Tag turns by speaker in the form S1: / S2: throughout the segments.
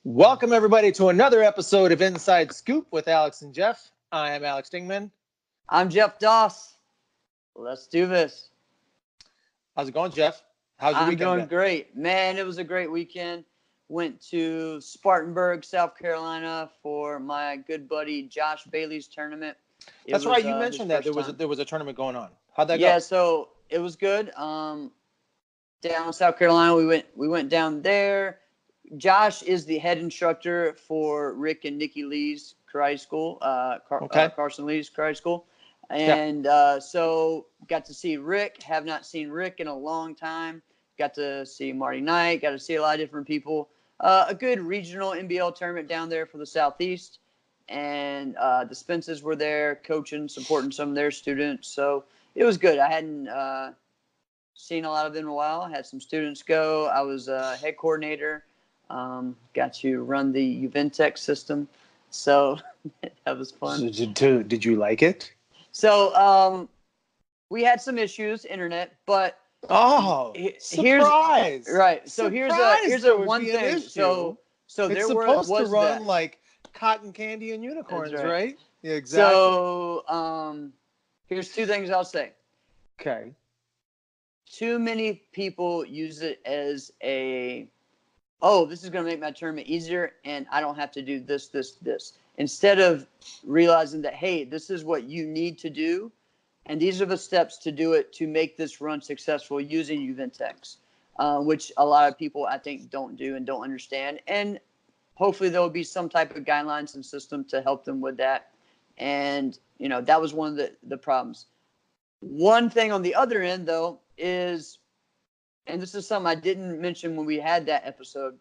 S1: Welcome, everybody, to another episode of Inside Scoop with Alex and Jeff. I am Alex Dingman.
S2: I'm Jeff Doss. Let's do this.
S1: How's it going, Jeff? How's your weekend
S2: I'm doing
S1: been?
S2: great. Man, it was a great weekend. Went to Spartanburg, South Carolina for my good buddy Josh Bailey's tournament.
S1: That's right. You mentioned that there was a tournament going on. How'd that go?
S2: Yeah, so it was good. Down in South Carolina, we went down there. Josh is the head instructor for Rick and Nikki Lee's karate school, Carson Lee's karate school. And so got to see Rick. Have not seen Rick in a long time. Got to see Marty Knight. Got to see a lot of different people. A good regional NBL tournament down there for the Southeast. And the Spences were there coaching, supporting some of their students. So it was good. I hadn't seen a lot of them in a while. Had some students go. I was head coordinator. Got to run the Uventech system. So that was fun.
S1: So did you like it?
S2: So we had some issues, internet, but
S1: surprise!
S2: Right. So here's a one thing. So
S1: it's
S2: there
S1: supposed
S2: was
S1: to run
S2: that.
S1: like cotton candy and unicorns,
S2: That's
S1: right? Yeah, exactly.
S2: So here's two things I'll say.
S1: Okay.
S2: Too many people use it as this is going to make my tournament easier, and I don't have to do this. Instead of realizing that, hey, this is what you need to do, and these are the steps to do it to make this run successful using Uventech, which a lot of people, I think, don't do and don't understand. And hopefully there will be some type of guidelines and system to help them with that. And, that was one of the problems. One thing on the other end, though, is, and this is something I didn't mention when we had that episode.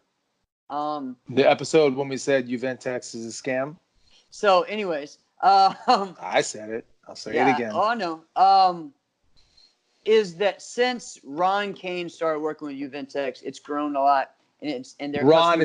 S1: The episode when we said Uventech is a scam?
S2: So anyways.
S1: I said it. I'll say it again.
S2: Oh, no. Is that since Ron Kane started working with Uventech, it's grown a lot. And their
S1: Ron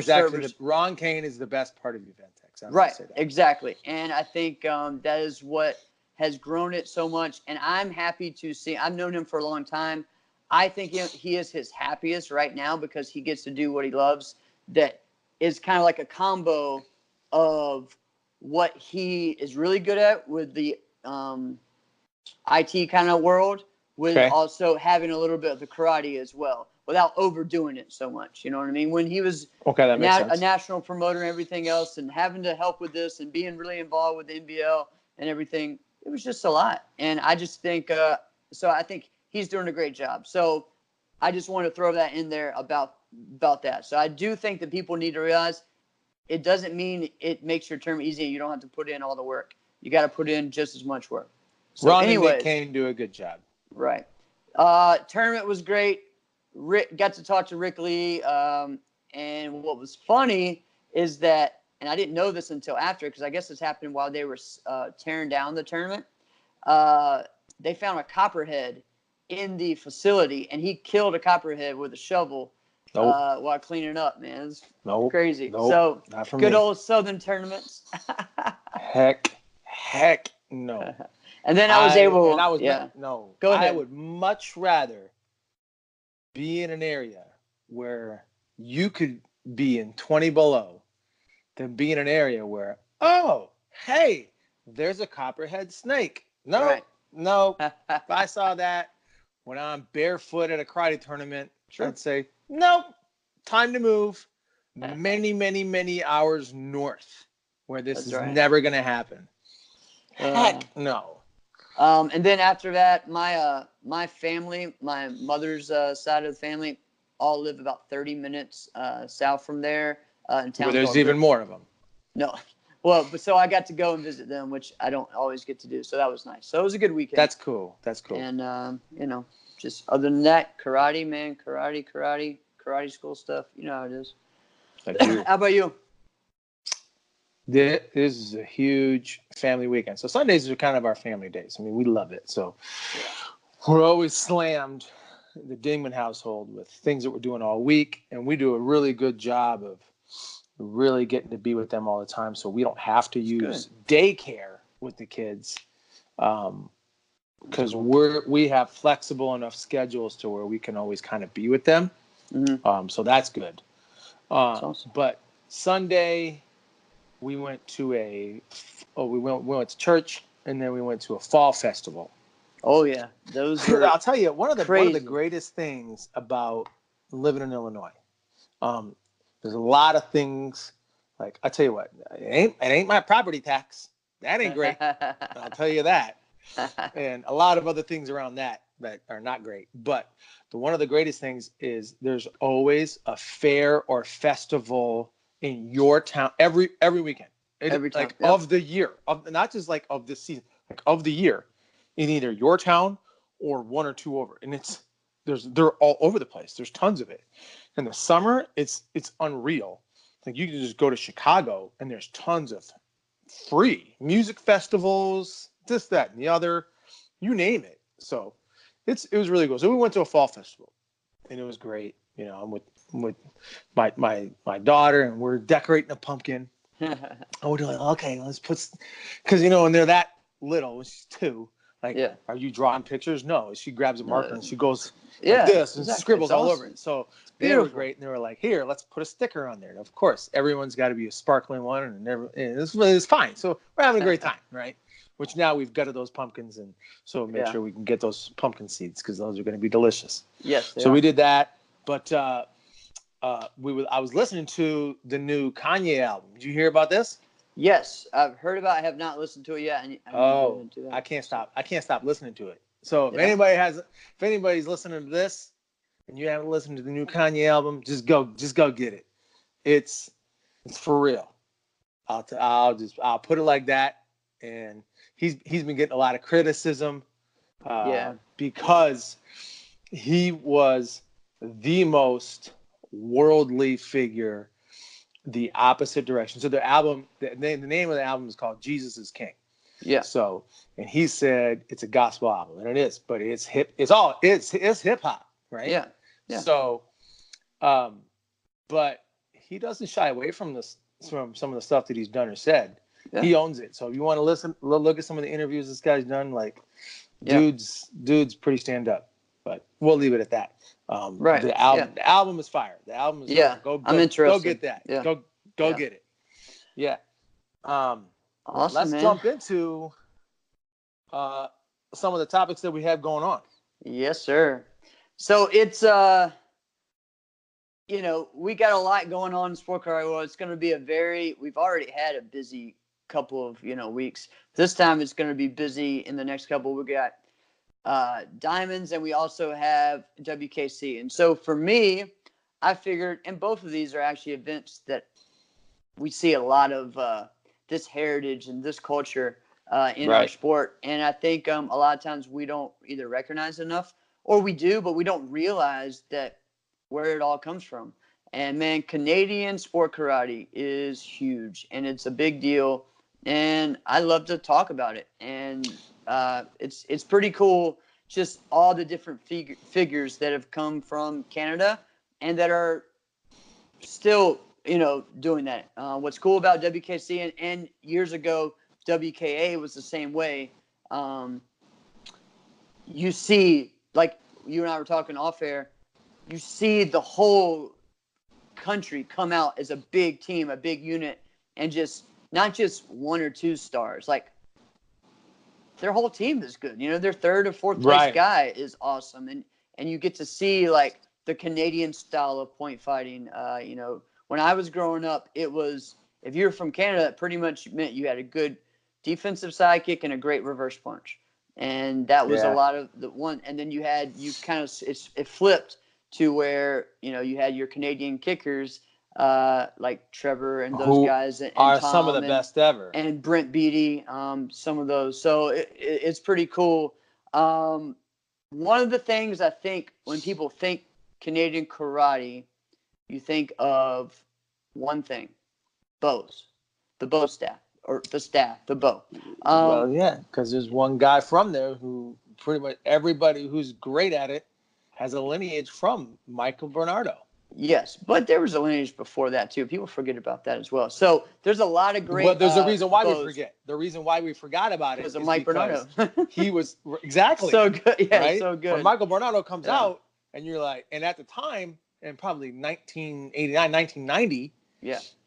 S1: Kane is the best part of Uventech.
S2: Right, exactly. And I think that is what has grown it so much. And I'm happy to see. I've known him for a long time. I think he is his happiest right now because he gets to do what he loves. That is kind of like a combo of what he is really good at with the IT kind of world, with also having a little bit of the karate as well, without overdoing it so much. You know what I mean? When he was
S1: that makes sense.
S2: A national promoter and everything else, and having to help with this and being really involved with the NBL and everything, it was just a lot. And I just think I think he's doing a great job. So I just want to throw that in there about that. So I do think that people need to realize it doesn't mean it makes your term easy and you don't have to put in all the work. You got to put in just as much work. So
S1: Ron and Nick Kane do a good job.
S2: Right. Tournament was great. Rick got to talk to Rick Lee. And what was funny is that, and I didn't know this until after, because I guess this happened while they were tearing down the tournament. They found a copperhead in the facility, and he killed a copperhead with a shovel while cleaning up, man. It's crazy. So good old Southern tournaments.
S1: Heck no.
S2: And then I
S1: would much rather be in an area where you could be in 20 below than be in an area where, hey, there's a copperhead snake. No. If I saw that when I'm barefoot at a karate tournament, I'd say, nope, time to move many, many, many hours north where this is never going to happen. Heck no.
S2: And then after that, my family, my mother's side of the family, all live about 30 minutes south from there in town.
S1: But there's even more of them.
S2: No. Well, so I got to go and visit them, which I don't always get to do. So that was nice. So it was a good weekend.
S1: That's cool.
S2: And, just other than that, karate, man, karate school stuff. You know how it is. How about you?
S1: This is a huge family weekend. So Sundays are kind of our family days. I mean, we love it. So we're always slammed, the Dingman household, with things that we're doing all week. And we do a really good job of really getting to be with them all the time. So we don't have to use daycare with the kids because we have flexible enough schedules to where we can always kind of be with them. Mm-hmm. So that's good.
S2: That's awesome.
S1: But Sunday, we went to we went to church, and then we went to a fall festival.
S2: Oh yeah, those were.
S1: I'll tell you one of the
S2: crazy.
S1: greatest things about living in Illinois. There's a lot of things. Like I tell you what, it ain't my property tax. That ain't great. I'll tell you that. And a lot of other things around that are not great. But one of the greatest things is there's always a fair or festival in your town every weekend.
S2: Every time,
S1: like of the year, not just like of this season, like of the year, in either your town or one or two over. And they're all over the place. There's tons of it. In the summer, it's unreal. Like you can just go to Chicago and there's tons of free music festivals, this, that, and the other, you name it. So it was really cool. So we went to a fall festival, and it was great. You know, I'm with my daughter, and we're decorating a pumpkin. And we're doing, okay, let's put, because when they're that little, when she's 2, like, are you drawing pictures? No, she grabs a marker and she goes like this and scribbles all over it. So they were great, and they were like, here, let's put a sticker on there. And of course, everyone's got to be a sparkling one, and it's fine. So we're having a great time, right? Which now we've gutted those pumpkins, and so make sure we can get those pumpkin seeds because those are going to be delicious.
S2: Yes.
S1: So we did that, but I was listening to the new Kanye album. Did you hear about this?
S2: Yes, I've heard about it. I have not listened to it yet.
S1: I can't stop. I can't stop listening to it. So if anybody's listening to this and you haven't listened to the new Kanye album, just go get it. It's for real. I'll put it like that. And he's been getting a lot of criticism because he was the most worldly figure, the opposite direction. So the name of the album is called Jesus is King. Yeah. So, and he said it's a gospel album, and it is, but it's hip. It's hip hop, right? Yeah. So, but he doesn't shy away from some of the stuff that he's done or said. Yeah. He owns it. So if you want to look at some of the interviews this guy's done, like dude's pretty stand up. But we'll leave it at that. Right. The album is fire. The album is fire. I'm interested. Go get that. Yeah. Go get it. Yeah. Awesome. Let's jump into some of the topics that we have going on.
S2: Yes, sir. So it's we got a lot going on in Sport Car World. It's going to be we've already had a busy couple of weeks. This time it's going to be busy in the next couple. We got Diamonds, and we also have WKC. And so for me, I figured, and both of these are actually events that we see a lot of this heritage and this culture in our sport. And I think a lot of times we don't either recognize enough, or we do, but we don't realize that where it all comes from. And man, Canadian sport karate is huge, and it's a big deal. And I love to talk about it. And it's pretty cool, just all the different figures that have come from Canada and that are still, doing that. What's cool about WKC and years ago, WKA was the same way. You see, like you and I were talking off air, you see the whole country come out as a big team, a big unit, and just not just one or two stars. Like their whole team is good. Their third or fourth place guy is awesome, and you get to see like the Canadian style of point fighting. When I was growing up, it was if you're from Canada, it pretty much meant you had a good defensive side kick and a great reverse punch, and that was a lot of the one. And then it flipped to where you had your Canadian kickers. Like Trevor and those guys and
S1: are
S2: Tom
S1: some of the best ever,
S2: and Brent Beatty, some of those. So it's pretty cool. One of the things I think when people think Canadian karate, you think of one thing: bows, the bow staff, or the staff, the bow.
S1: Because there's one guy from there who pretty much everybody who's great at it has a lineage from Michael Bernardo.
S2: Yes, but there was a lineage before that too. People forget about that as well. So there's a lot of great.
S1: Well, there's a reason why we forget. The reason why we forgot about it is
S2: Mike Bernardo.
S1: He was exactly
S2: so good. Yeah,
S1: right?
S2: So good.
S1: When Michael Bernardo comes out, and you're like, and at the time, and probably 1989, 1990,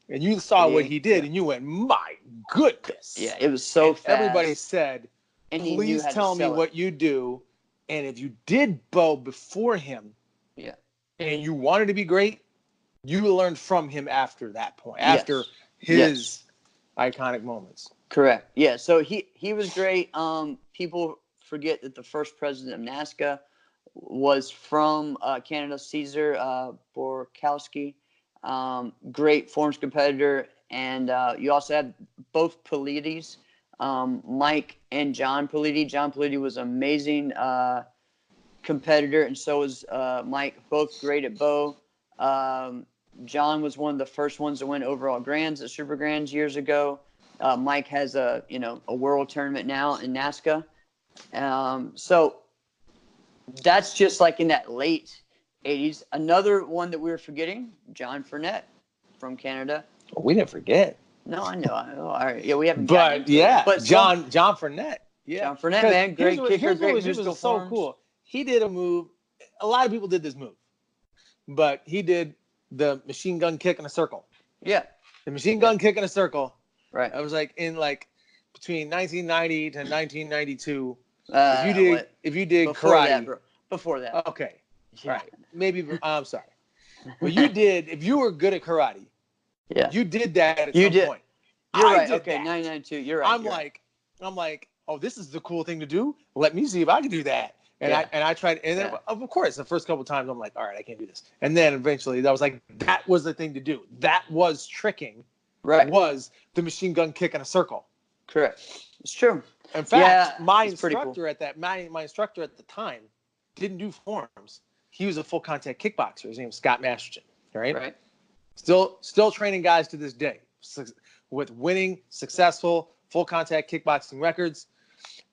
S1: And you saw what he did, and you went, my goodness.
S2: Yeah, it was so fast.
S1: Everybody said,
S2: and he knew
S1: please
S2: how
S1: tell
S2: to
S1: me
S2: sell
S1: what
S2: it.
S1: you do. And if you did bow before him, and you wanted to be great, you learned from him after that point, after his iconic moments.
S2: Correct. Yeah. So he was great. People forget that the first president of NASCA was from Canada, Caesar Borkowski. Great forms competitor. And you also had both Polides, Mike and John Politi. John Politi was an amazing competitor, and so was Mike, both great at bow. John was one of the first ones to win overall grands at Super Grands years ago. Mike has a world tournament now in NASCA. So that's just like in that late 80s. Another one that we were forgetting, John Fournette from Canada.
S1: Well, we didn't forget.
S2: No, I know. All right. Yeah, we haven't
S1: gotten into it. But John Fournette. Yeah.
S2: John Fournette, man. Great kicker, great
S1: musical was so cool. He did a move. A lot of people did this move. But he did the machine gun kick in a circle.
S2: Yeah.
S1: The machine gun kick in a circle.
S2: Right.
S1: I was like in between 1990 to 1992. If you did
S2: before
S1: karate.
S2: That, bro. Before that.
S1: Okay. Yeah. All right. Maybe I'm sorry. But you did, if you were good at karate, you did that at some point.
S2: You're right. Okay, 992. You're right.
S1: I'm like, oh, this is the cool thing to do. Let me see if I can do that. And I tried, and then of course the first couple of times I'm like, all right, I can't do this. And then eventually that was the thing to do. That was tricking.
S2: Right.
S1: Was the machine gun kick in a circle.
S2: Correct. It's true.
S1: In fact, my instructor at the time didn't do forms. He was a full contact kickboxer. His name was Scott Masterson. Right. Still training guys to this day with winning, successful, full contact kickboxing records.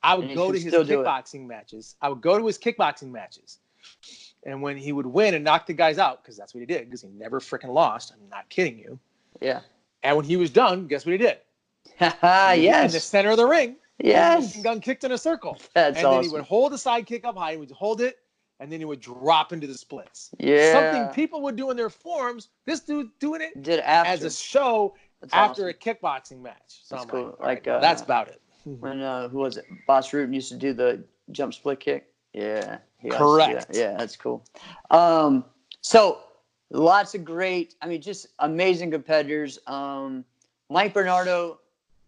S1: I would go to his kickboxing matches. And when he would win and knock the guys out, because that's what he did, because he never freaking lost. I'm not kidding you.
S2: Yeah.
S1: And when he was done, guess what he did?
S2: Yes.
S1: In the center of the ring.
S2: Yes.
S1: Machine gun kicked in a circle.
S2: That's awesome.
S1: Then he would hold the side kick up high. He would hold it. And then he would drop into the splits.
S2: Yeah.
S1: Something people would do in their forms. This dude doing it
S2: as
S1: a show after a kickboxing match. So
S2: that's
S1: I'm
S2: cool.
S1: that's about it.
S2: When who was it? Boss Rutan used to do the jump split kick. Yeah.
S1: Correct.
S2: Yeah, that's cool. So lots of great, just amazing competitors. Mike Bernardo,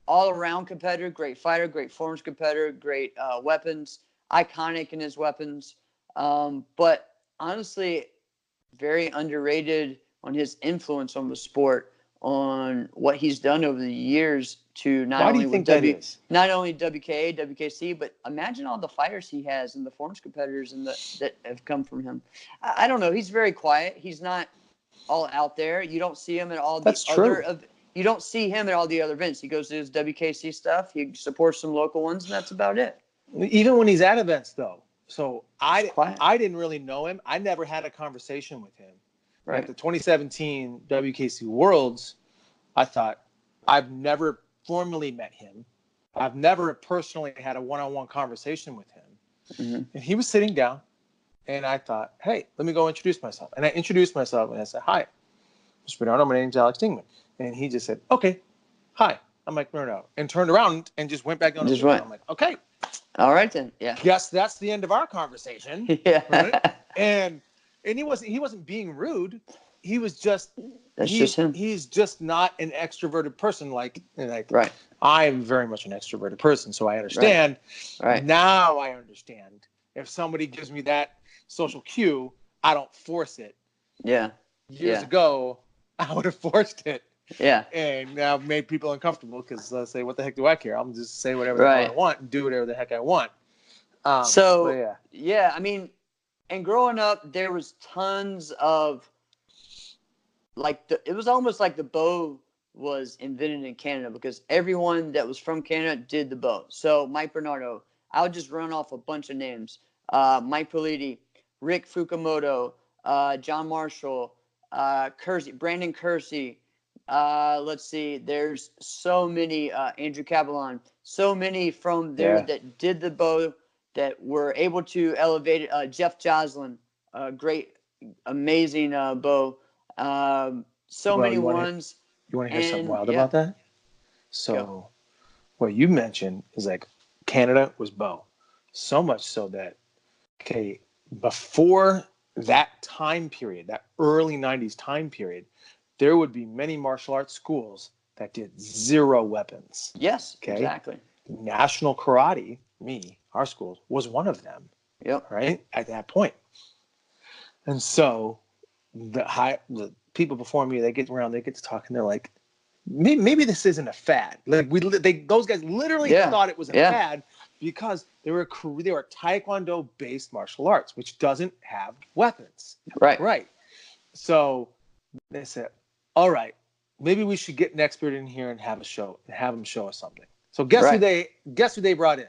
S2: all around competitor, great fighter, great forms competitor, great weapons, iconic in his weapons. But honestly, very underrated on his influence on the sport, on what he's done over the years to not only WKA, WKC, but imagine all the fighters he has and the forms competitors that have come from him. I don't know. He's very quiet. He's not all out there. You don't see him at all you don't see him at all the other events. He goes to his WKC stuff. He supports some local ones, and that's about it.
S1: Even when he's at events, though. So I didn't really know him. I never had a conversation with him. Right. At the 2017 WKC Worlds, I thought, I've never formally met him. I've never personally had a one-on-one conversation with him. Mm-hmm. And he was sitting down, and I thought, hey, let me go introduce myself. And I introduced myself, and I said, hi, Mr. Bernardo, my name's Alex Dingman. And he just said, okay, hi, I'm Mike Bernardo. And turned around and just went back on the field. I'm like, okay.
S2: All right then. Yeah.
S1: Guess that's the end of our conversation.
S2: Yeah.
S1: Right? And he wasn't being rude. He was just
S2: just him.
S1: He's just not an extroverted person like
S2: right.
S1: I'm very much an extroverted person, so I understand.
S2: Right.
S1: Now I understand. If somebody gives me that social cue, I don't force it.
S2: Yeah.
S1: Years ago, I would have forced it.
S2: Yeah.
S1: And now I've made people uncomfortable because they'll say, what the heck do I care? I'm just say whatever I want and do whatever the heck I want.
S2: And growing up, there was tons of, it was almost like the bow was invented in Canada because everyone that was from Canada did the bow. So Mike Bernardo, I'll just run off a bunch of names. Mike Politi, Rick Fukumoto, John Marshall, Brandon Kersey. Let's see, there's so many, Andrew Cabalon, so many from there that did the bow that were able to elevate it. Jeff Joslin, great, amazing bow. Many ones.
S1: You want to hear something
S2: And
S1: wild about that? So what you mentioned is like Canada was Bo. So much so that, okay, before that time period, that early 90s time period, there would be many martial arts schools that did 0 weapons.
S2: Yes,
S1: okay?
S2: exactly.
S1: National Karate, our school, was one of them.
S2: Yep.
S1: Right? At that point. And so the people before me, they get to talking, they're like, maybe this isn't a fad. Like those guys literally thought it was a fad because they were Taekwondo based martial arts, which doesn't have weapons.
S2: Right.
S1: So they said, all right, maybe we should get an expert in here and have a show and have him show us something. So guess who they brought in?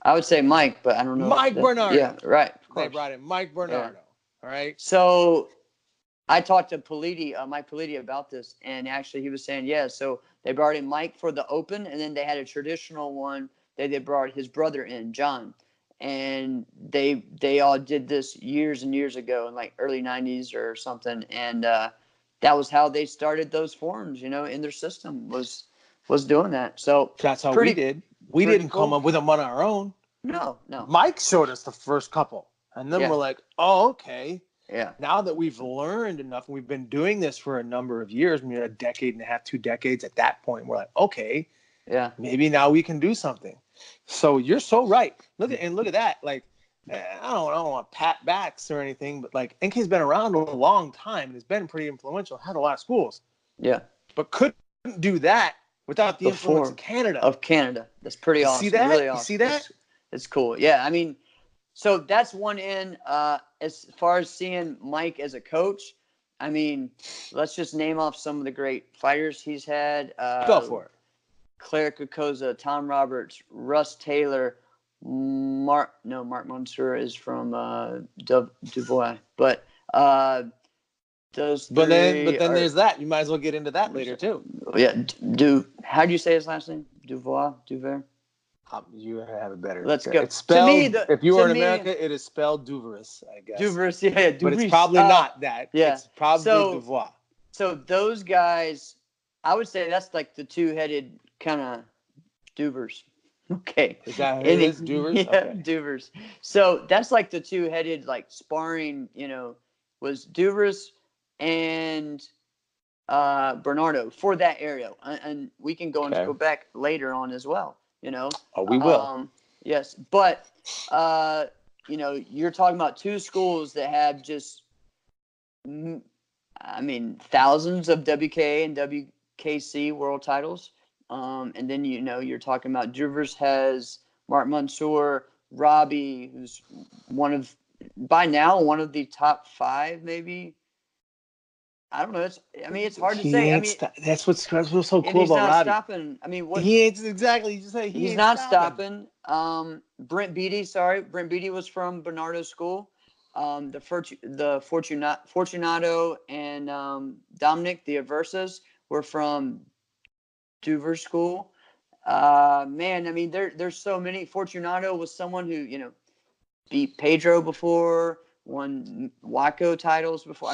S2: I would say Mike, but I don't know.
S1: Mike Bernardo.
S2: Yeah, right. Of course.
S1: They brought in Mike Bernardo. All right.
S2: So I talked to Mike Politi about this, and actually he was saying, so they brought in Mike for the open, and then they had a traditional one that they brought his brother in, John. And they all did this years and years ago in like early 90s or something. And that was how they started those forms, in their system was doing that. So
S1: that's how we did. We didn't come up with them on our own.
S2: No.
S1: Mike showed us the first couple. And then we're like, oh, okay.
S2: Yeah.
S1: Now that we've learned enough, and we've been doing this for a number of years, a decade and a half, 2 decades at that point, we're like, okay, maybe now we can do something. So you're so right. Look at that. Like, I don't want to pat backs or anything, but like NK's been around a long time and has been pretty influential, had a lot of schools.
S2: Yeah.
S1: But couldn't do that without the influence of Canada.
S2: That's pretty awesome.
S1: See that?
S2: Really awesome.
S1: You see that?
S2: It's cool. Yeah. I mean, so that's one end. As far as seeing Mike as a coach, I mean, let's just name off some of the great fighters he's had.
S1: Go for it.
S2: Claire Kokoza, Tom Roberts, Russ Taylor, Mark Mansour is from Dubois. But those three.
S1: But then there's that. You might as well get into that later too.
S2: Yeah. How do you say his last name? Duver?
S1: You have it better.
S2: Let's go.
S1: It's spelled, if you were in America, it is spelled Duveris, I guess.
S2: Duveris, yeah. Duveris.
S1: But it's probably not that.
S2: Yeah.
S1: It's probably Duvois.
S2: So those guys, I would say that's like the two-headed kind of Duvers. Okay.
S1: Is that who it is? Duvers?
S2: Yeah, okay. Duvers. So that's like the two-headed like sparring, was Duvers and Bernardo for that area. And we can go back later on as well.
S1: Oh, we will.
S2: Yes, but you're talking about two schools that have just, thousands of WK and WKC world titles, and then you're talking about Drivers has Mark Mansour, Robbie, who's one of the top 5 maybe. I don't know. It's hard to say.
S1: That's what's so cool about Robbie.
S2: He's not stopping.
S1: He ain't exactly. You just say
S2: he's not stopping. Brent Beatty was from Bernardo's school. The Fortunato and Dominic, the Aversas, were from Duver's school. There's so many. Fortunato was someone who beat Pedro before, won Waco titles before.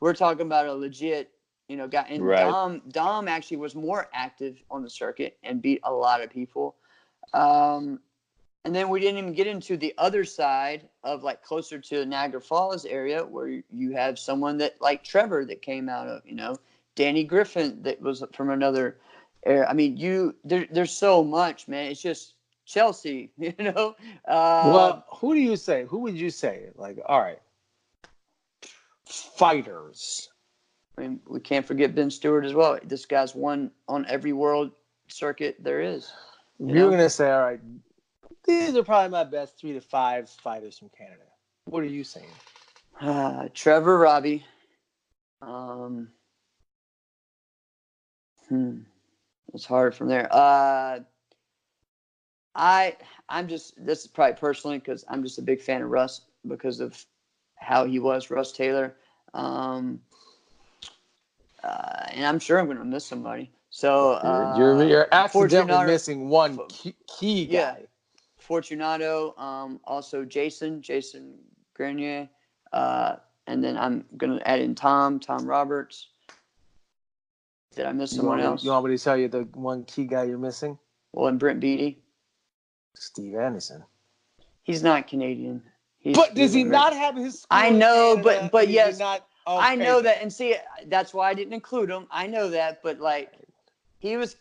S2: We're talking about a legit, guy. And right. Dom actually was more active on the circuit and beat a lot of people. And then we didn't even get into the other side of like closer to Niagara Falls area where you have someone that like Trevor that came out of, Danny Griffin that was from another area. There's so much, man. It's just Chelsea,
S1: Well, who would you say? Like, all right. Fighters.
S2: We can't forget Ben Stewart as well. This guy's won on every world circuit there is.
S1: You're going to say, all right, these are probably my best 3 to 5 fighters from Canada. What are you saying?
S2: Trevor, Robbie. It's hard from there. This is probably personally because I'm just a big fan of Russ because of how he was, Russ Taylor. And I'm sure I'm going to miss somebody. So
S1: you're accidentally missing one key guy.
S2: Yeah, Fortunato. Also Jason Grenier. And then I'm going to add in Tom Roberts. Did I miss someone else?
S1: You want me to tell you the one key guy you're missing?
S2: Well, and Brent Beatty.
S1: Steve Anderson.
S2: He's not Canadian.
S1: But does he not have his school
S2: I know,
S1: in Canada,
S2: but yes,
S1: not,
S2: I know that. And see, that's why I didn't include him. I know that, but like, he was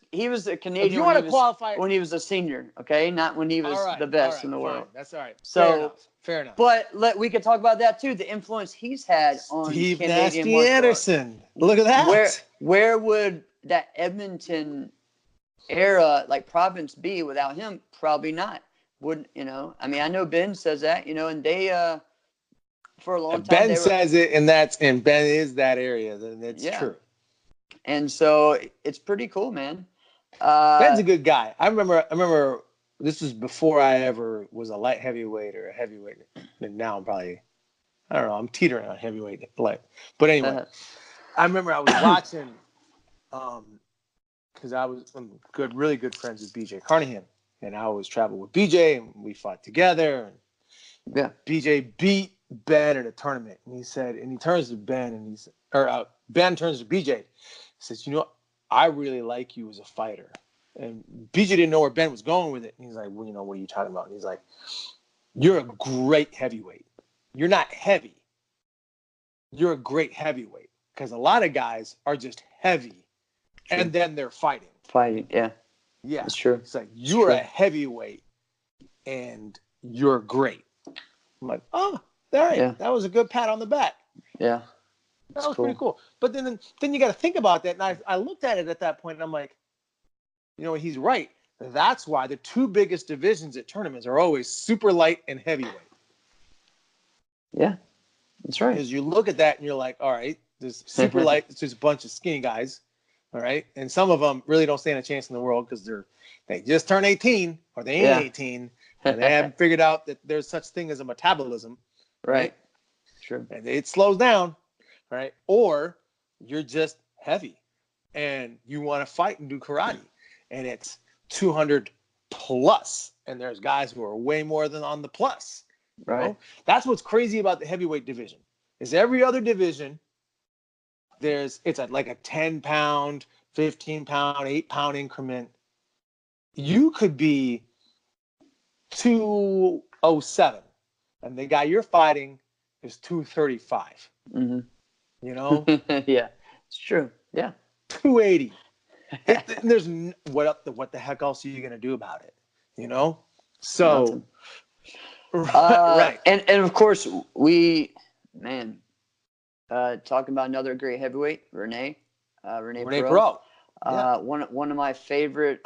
S2: a Canadian when he was a senior, okay? Not when he was the best in the world.
S1: That's all right.
S2: So,
S1: fair enough.
S2: But we could talk about that too, the influence he's had on
S1: Steve
S2: Canadian
S1: Nasty Anderson. Look at that.
S2: Where would that Edmonton era, like province, be without him? Probably not. Wouldn't, I mean, I know Ben says that, and they for a long time
S1: Ben says it, and Ben is that area, then it's true.
S2: And so it's pretty cool, man.
S1: Ben's a good guy. I remember this was before I ever was a light heavyweight or a heavyweight. And now I'm probably, I don't know, I'm teetering on heavyweight light. But anyway, I remember I was watching, because I'm really good friends with BJ Carnahan. And I always travel with BJ, and we fought together. And BJ beat Ben at a tournament, and he turns to Ben, and Ben turns to BJ, he says, I really like you as a fighter. And BJ didn't know where Ben was going with it, and he's like, well, what are you talking about? And he's like, you're a great heavyweight. You're not heavy. You're a great heavyweight, because a lot of guys are just heavy, and then they're fighting. Yeah,
S2: that's true.
S1: It's like, you're a heavyweight, and you're great. I'm like, oh, all right, that was a good pat on the back.
S2: Yeah,
S1: that was pretty cool. But then you got to think about that, and I looked at it at that point, and I'm like, he's right. That's why the two biggest divisions at tournaments are always super light and heavyweight.
S2: Yeah, that's right.
S1: Because you look at that, and you're like, all right, there's super light, it's just a bunch of skinny guys. All right. And some of them really don't stand a chance in the world because they just turned 18 or they ain't 18 and they haven't figured out that there's such thing as a metabolism.
S2: Right. True.
S1: And it slows down. Right. Or you're just heavy and you want to fight and do karate and it's 200 plus. And there's guys who are way more than on the plus.
S2: Right.
S1: That's what's crazy about the heavyweight division is every other division. It's like a 10 pound, 15 pound, 8 pound increment. You could be 207 and the guy you're fighting is 235.
S2: Mm-hmm. Yeah, it's true. Yeah.
S1: 280. There's what the heck else are you going to do about it? So,
S2: right. And of course talking about another great heavyweight, Rene Perot. One of my favorite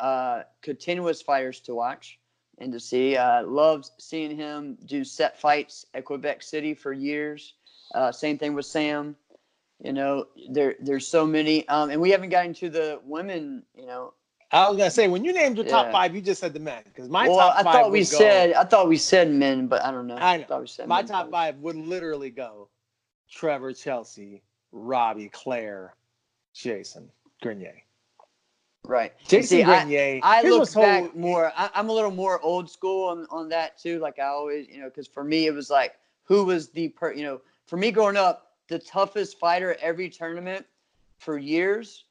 S2: continuous fighters to watch and to see. Loved seeing him do set fights at Quebec City for years. Same thing with Sam. There's so many. And we haven't gotten to the women,
S1: I was gonna say when you named your top five, you just said the men because my top five.
S2: I thought we said men, but I don't know.
S1: I know. My top five would literally go Trevor, Chelsea, Robbie, Claire, Jason, Grenier.
S2: Right.
S1: Jason Grenier.
S2: I look back more. I'm a little more old school on that too. Like I always, because for me it was like who was for me growing up, the toughest fighter at every tournament for years.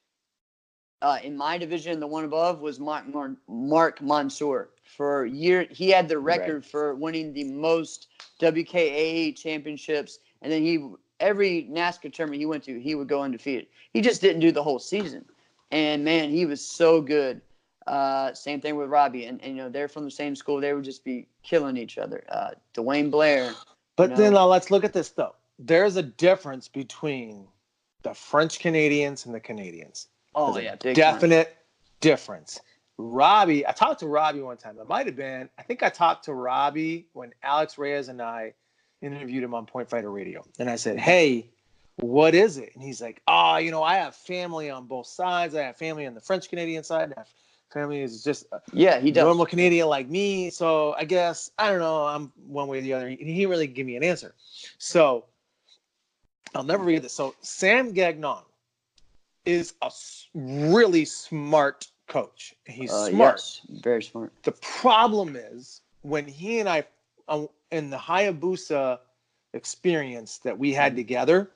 S2: In my division, the one above was Mark Mansour. For years, he had the record for winning the most WKA championships, and then every NASCAR tournament he went to, he would go undefeated. He just didn't do the whole season, and man, he was so good. Same thing with Robbie, and they're from the same school. They would just be killing each other. Dwayne Blair.
S1: But then let's look at this though. There's a difference between the French Canadians and the Canadians.
S2: Oh, yeah.
S1: Definite difference. Robbie, I talked to Robbie one time. I think I talked to Robbie when Alex Reyes and I interviewed him on Point Fighter Radio. And I said, hey, what is it? And he's like, I have family on both sides. I have family on the French Canadian side. I have family is just
S2: he does.
S1: Normal Canadian like me. So I guess, I don't know, I'm one way or the other. He didn't really give me an answer. So I'll never forget this. So Sam Gagnon is a really smart coach. He's smart.
S2: Yes, very smart.
S1: The problem is when he and I, in the Hayabusa experience that we had together,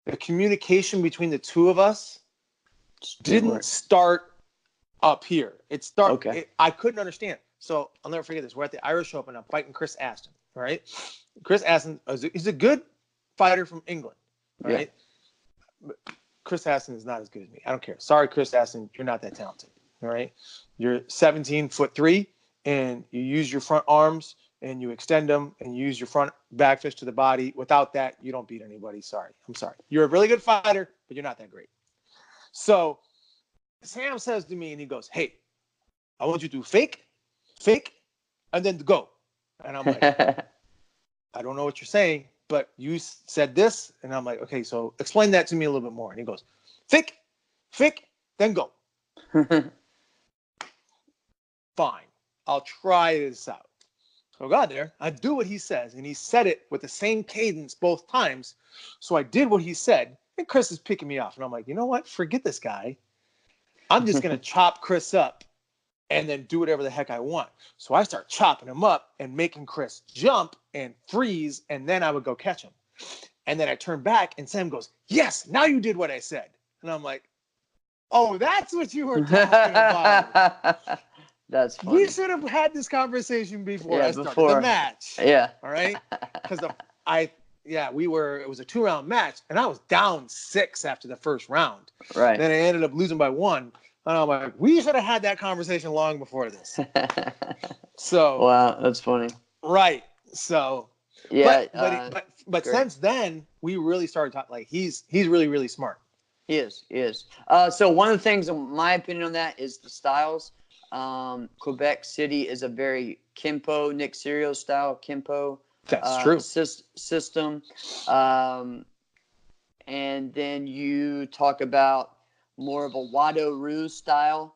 S1: the communication between the two of us didn't start up here.
S2: Okay.
S1: I couldn't understand. So I'll never forget this. We're at the Irish Open. I'm fighting Chris Aston. All right. Chris Aston, he's a good fighter from England. All right. But Chris Aston is not as good as me. I don't care. Sorry, Chris Aston. You're not that talented. All right. You're 17'3" and you use your front arms and you extend them and you use your front back fist to the body. Without that, you don't beat anybody. Sorry. I'm sorry. You're a really good fighter, but you're not that great. So Sam says to me, and he goes, "Hey, I want you to fake, and then go." And I'm like, I don't know what you're saying, but you said this. And I'm like, okay, so explain that to me a little bit more. And he goes, fake, then go. Fine. I'll try this out. So I got there. I do what he says. And he said it with the same cadence both times. So I did what he said. And Chris is picking me off. And I'm like, you know what? Forget this guy. I'm just going to chop Chris up and then do whatever the heck I want. So I start chopping him up and making Chris jump and freeze, and then I would go catch him. And then I turn back, and Sam goes, "Yes, now you did what I said." And I'm like, "Oh, that's what you were talking about."
S2: That's funny.
S1: We should have had this conversation before I started the match.
S2: Yeah.
S1: All right? Because it was a 2-round match, and I was down 6 after the first round.
S2: Right.
S1: Then I ended up losing by 1. And I'm like, we should have had that conversation long before this. So
S2: wow, that's funny.
S1: Right. So
S2: yeah,
S1: but since then we really started talking. Like he's really, really smart.
S2: He is. So one of the things, in my opinion, on that is the styles. Quebec City is a very Kempo, Nick Serio style Kempo.
S1: That's true.
S2: System. And then you talk about more of a Wado-Roo style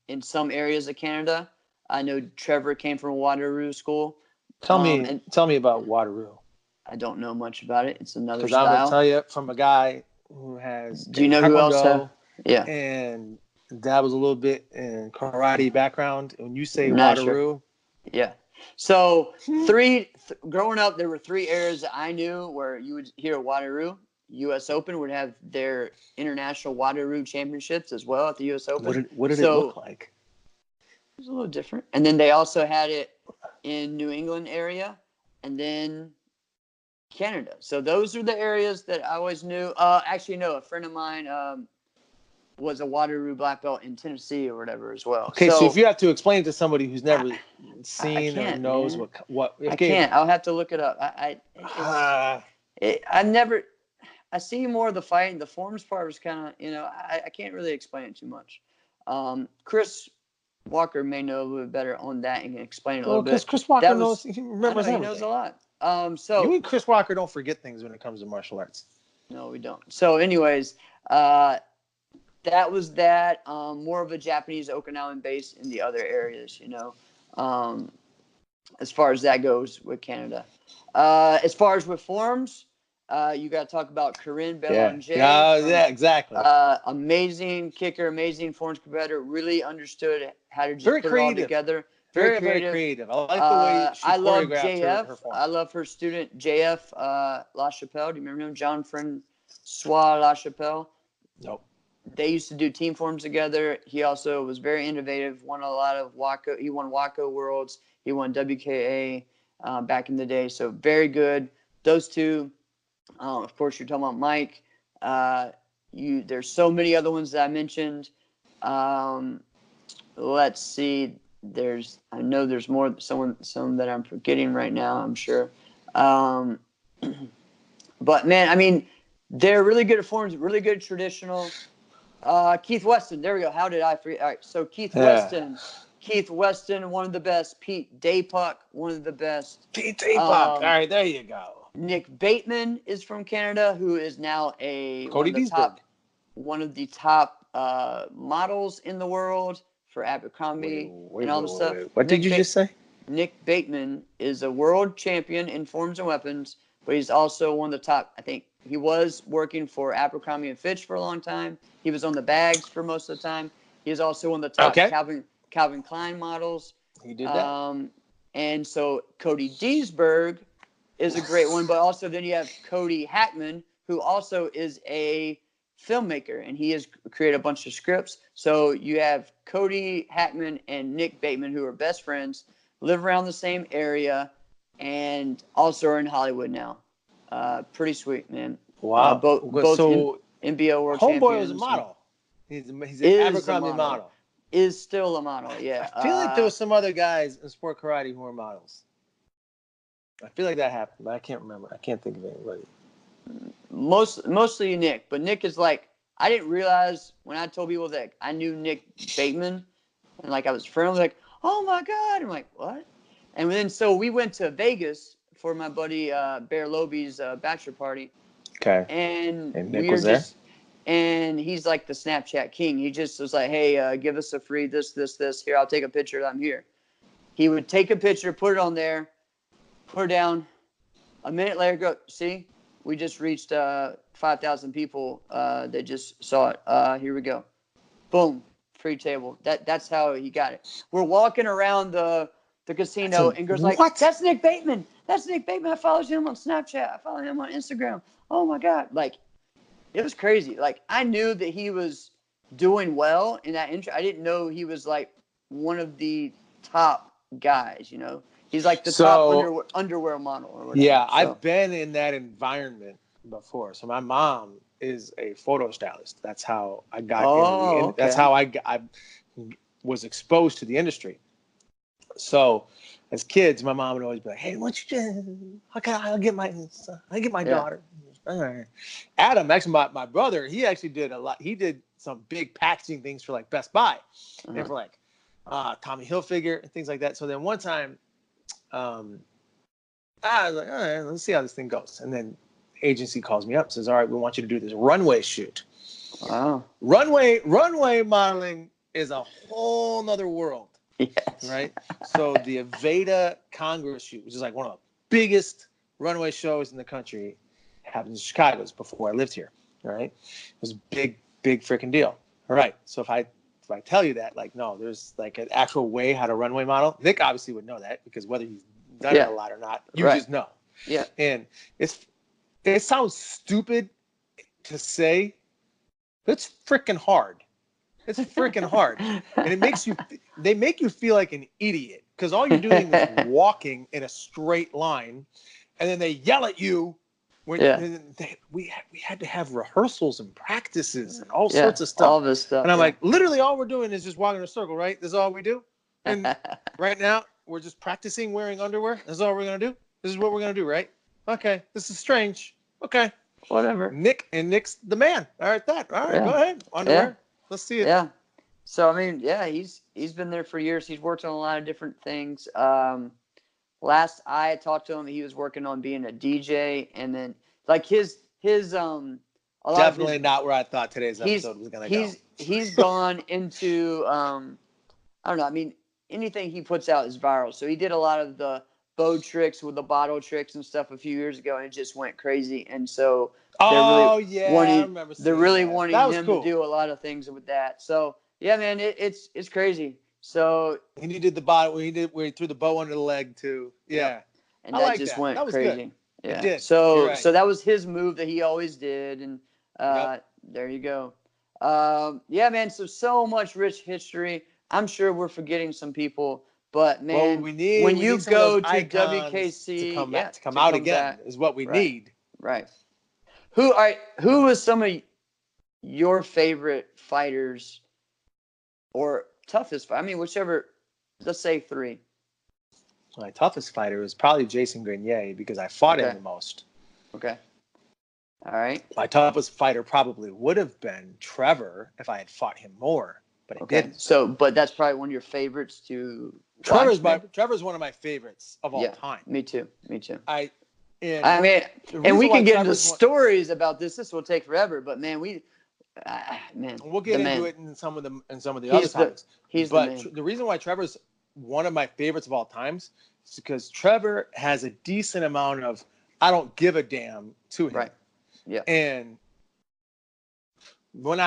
S2: in some areas of Canada. I know Trevor came from a Wado-Roo school.
S1: Tell me about Wado-Roo.
S2: I don't know much about it. It's another
S1: style.
S2: Because
S1: I'm going to tell you from a guy who has
S2: Do you know who else? Yeah.
S1: And dabbles a little bit in karate background. When you say Wado-Roo.
S2: Yeah. So growing up, there were 3 areas that I knew where you would hear Wado-Roo. U.S. Open would have their international Wado-Roo championships as well at the U.S. Open.
S1: What did it look like?
S2: It was a little different. And then they also had it in New England area and then Canada. So those are the areas that I always knew. Actually, no, a friend of mine was a Wado-Roo black belt in Tennessee or whatever as well.
S1: Okay, so if you have to explain it to somebody who's never seen or knows what
S2: I can't. I'll have to look it up. I see more of the fighting. The forms part was kind of, I can't really explain it too much. Chris Walker may know a little bit better on that and can explain it a little bit. Because
S1: Chris Walker knows, he remembers everything.
S2: He knows a lot.
S1: You and Chris Walker don't forget things when it comes to martial arts.
S2: No, we don't. So anyways, that was that. More of a Japanese Okinawan base in the other areas, as far as that goes with Canada. As far as with forms, you got to talk about Corinne Belanger.
S1: Yeah, exactly.
S2: Amazing kicker, amazing forms competitor. Really understood how to just
S1: put
S2: it all together.
S1: Very creative. I like the way she choreographed her form.
S2: I love her student, JF LaChapelle. Do you remember him? Jean-Francois LaChapelle.
S1: Nope.
S2: They used to do team forms together. He also was very innovative, won a lot of WACO. He won WACO Worlds. He won WKA back in the day. So very good. Those two. Of course, you're talking about Mike. There's so many other ones that I mentioned. Let's see. I know there's more. Some that I'm forgetting right now, I'm sure. But man, I mean, they're really good at forms. Really good traditional. Keith Weston. There we go. How did I forget? All right. So Keith Weston, one of the best. Pete Daypuck, one of the best.
S1: Pete Daypuck. All right, there you go.
S2: Nick Bateman is from Canada, who is now one of the top models in the world for Abercrombie and all the stuff.
S1: What did you just say?
S2: Nick Bateman is a world champion in forms and weapons, but he's also one of the top. I think he was working for Abercrombie and Fitch for a long time. He was on the bags for most of the time. He is also one of the top Calvin Klein models.
S1: He did that.
S2: And so Cody Deesberg is a great one, but also then you have Cody Hackman, who also is a filmmaker, and he has created a bunch of scripts. So you have Cody Hackman and Nick Bateman, who are best friends, live around the same area, and also are in Hollywood now. Pretty sweet, man.
S1: Wow.
S2: Both
S1: so
S2: NBO world
S1: Homeboy
S2: champions.
S1: was a model. He's an Abercrombie model.
S2: Is still a model, yeah.
S1: I feel like there was some other guys in sport karate who were models. I feel like that happened, but I can't remember. I can't think of anybody.
S2: Mostly Nick, but Nick is like, I didn't realize when I told people that I knew Nick Bateman, and like I was friendly, like, oh my God. I'm like, what? And then so we went to Vegas for my buddy Bear Loby's bachelor party.
S1: Okay.
S2: And
S1: Nick was there?
S2: And he's like the Snapchat king. He just was like, hey, give us a free this. Here, I'll take a picture. I'm here. He would take a picture, put it on there, put it down. A minute later, go, see, we just reached 5,000 people that just saw it. Here we go. Boom, free table. That's how he got it. We're walking around the casino, and goes like, that's Nick Bateman. That's Nick Bateman. I follow him on Snapchat. I follow him on Instagram. Oh, my God. Like, it was crazy. Like, I knew that he was doing well in that intro. I didn't know he was, like, one of the top guys, you know. He's like the top underwear model or whatever.
S1: Yeah, so. I've been in that environment before. So my mom is a photo stylist. That's how I got That's how I was exposed to the industry. So as kids, my mom would always be like, hey, why don't you I'll get my daughter. All right. Adam, actually my brother, he actually did a lot. He did some big packaging things for like Best Buy and for like Tommy Hilfiger and things like that. So then one time I was like, all right, let's see how this thing goes. And then agency calls me up, says, all right, we want you to do this runway shoot.
S2: Wow.
S1: Runway modeling is a whole nother world. Yes. Right? So the Aveda Congress shoot, which is like one of the biggest runway shows in the country, happened in Chicago. It was before I lived here. All right. It was a big freaking deal. All right. So if I tell you that, like, no, there's like an actual way how to runway model. Nick obviously would know that because whether he's done it a lot or not, you just know.
S2: Yeah.
S1: And it sounds stupid to say, but it's freaking hard. It's freaking hard. And they make you feel like an idiot because all you're doing is walking in a straight line, and then they yell at you. We had to have rehearsals and practices and all sorts of stuff.
S2: All this stuff.
S1: And I'm like, literally all we're doing is just walking in a circle, right? This is all we do. And right now we're just practicing wearing underwear. This is all we're going to do. This is what we're going to do, right? Okay. This is strange. Okay.
S2: Whatever.
S1: Nick's the man. All right, go ahead. Underwear. Yeah. Let's see it.
S2: Yeah. So I mean, he's been there for years. He's worked on a lot of different things. Last I talked to him, he was working on being a DJ, and then like his
S1: definitely not where I thought today's episode was gonna go.
S2: He's gone into I don't know. I mean, anything he puts out is viral. So he did a lot of the bow tricks with the bottle tricks and stuff a few years ago, and it just went crazy. And so they're really wanting him to do a lot of things with that. So yeah, man, it's crazy. So
S1: and he did the bottle where he threw the bow under the leg too. Yeah,
S2: and that just went crazy.
S1: Good. Yeah, it did.
S2: So that was his move that he always did, and there you go. Yeah, man. So much rich history. I'm sure we're forgetting some people, but man, when you go to WKC
S1: to come out again is what we need.
S2: Right. Who was some of your favorite fighters or toughest fight? I mean, whichever. Let's say 3.
S1: My toughest fighter was probably Jason Grenier because I fought him the most.
S2: Okay. All right.
S1: My toughest fighter probably would have been Trevor if I had fought him more, but I didn't.
S2: So, but that's probably one of your favorites to
S1: Trevor's one of my favorites of all time.
S2: Me too.
S1: I
S2: mean, and we can get into stories about this. This will take forever, but man, we'll
S1: get into it in some of the other times. The reason why Trevor's one of my favorites of all times is because Trevor has a decent amount of I don't give a damn to him.
S2: Right. Yeah.
S1: And when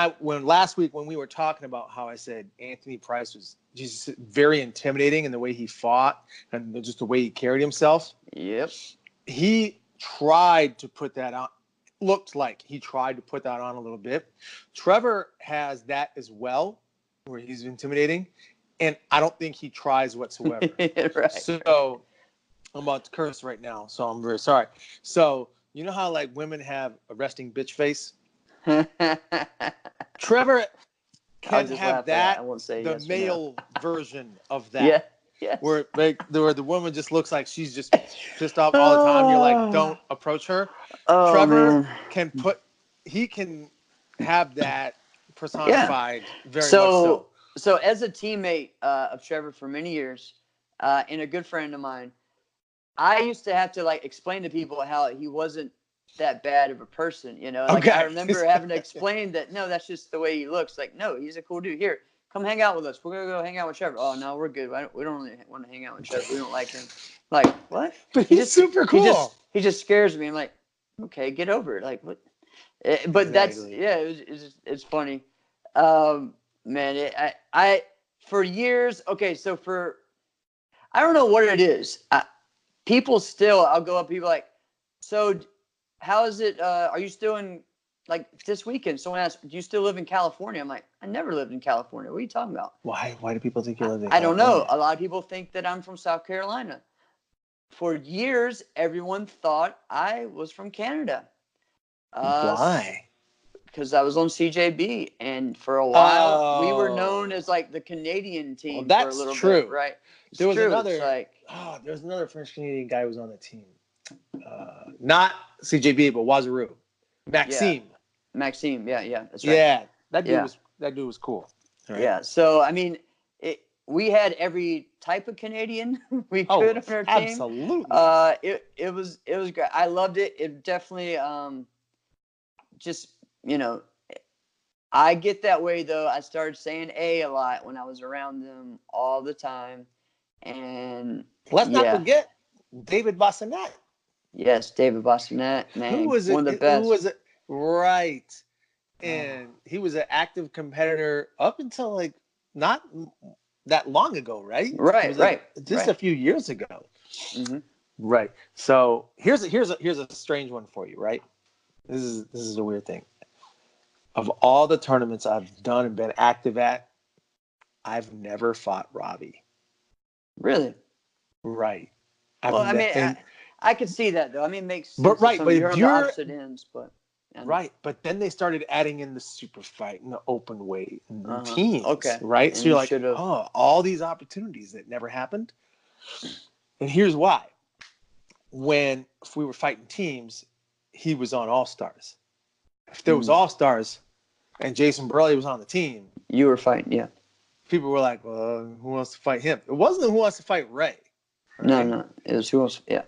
S1: last week when we were talking about how I said Anthony Price was just very intimidating in the way he fought and just the way he carried himself.
S2: Yep.
S1: He tried to put that looked like he tried to put that on a little bit. Trevor has that as well, where he's intimidating, and I don't think he tries whatsoever.
S2: Right.
S1: So I'm about to curse right now, so I'm very sorry. So you know how like women have a resting bitch face? Trevor can have that,
S2: I won't say
S1: the
S2: yes
S1: male version of that.
S2: Yeah. Yes.
S1: Where the woman just looks like she's just pissed off all the time. You're like, don't approach her.
S2: Oh,
S1: Trevor
S2: man.
S1: he can have that personified very much
S2: So
S1: so.
S2: as a teammate of Trevor for many years, and a good friend of mine, I used to have to like explain to people how he wasn't that bad of a person. You know, like
S1: Okay.
S2: I remember having to explain that no, that's just the way he looks. Like, no, he's a cool dude. Here, come hang out with us. We're gonna go hang out with Trevor. Oh no, we're good. We don't really want to hang out with Trevor. We don't like him. Like, what?
S1: But he's super cool.
S2: He just scares me. I'm like, okay, get over it. Like, what? But that's it's funny. Man, I for years. Okay, so I don't know what it is. People still, I'll go up. People like, so how is it? Are you still in like this weekend? Someone asked, do you still live in California? I'm like, I never lived in California. What are you talking about?
S1: Why do people think you live in
S2: I
S1: California?
S2: don't know. A lot of people think that I'm from South Carolina. For years, everyone thought I was from Canada.
S1: Why?
S2: Because I was on CJB, and for a while we were known as like the Canadian team for a little bit, right?
S1: There was another French Canadian guy who was on the team, not CJB but Wazaroo, Maxime.
S2: Yeah. Maxime, yeah, that's right.
S1: Yeah, that dude was cool.
S2: Right? Yeah, so I mean, we had every type of Canadian we could on our team.
S1: Absolutely.
S2: It was great. I loved it. It definitely just, you know, I get that way though. I started saying a lot when I was around them all the time. And
S1: let's not forget David Bassinet.
S2: Yes, David Bassinet, man. One of the best.
S1: Who was it? Right. And he was an active competitor up until like not that long ago, right?
S2: Right.
S1: Just a few years ago. Mm-hmm. Right. So here's a strange one for you, right? This is a weird thing. Of all the tournaments I've done and been active at, I've never fought Robbie.
S2: Really?
S1: Right.
S2: I could see that though. I mean, it makes sense.
S1: But
S2: you're on the opposite ends, but
S1: right. But then they started adding in the super fight and the open weight and the teams. Okay. Right. And so you're like, all these opportunities that never happened. And here's why. If we were fighting teams, he was on All Stars. If there was All Stars and Jason Burley was on the team,
S2: you were fighting, yeah.
S1: People were like, well, who wants to fight him? It wasn't who wants to fight Ray.
S2: Right? No. It was who else, yeah.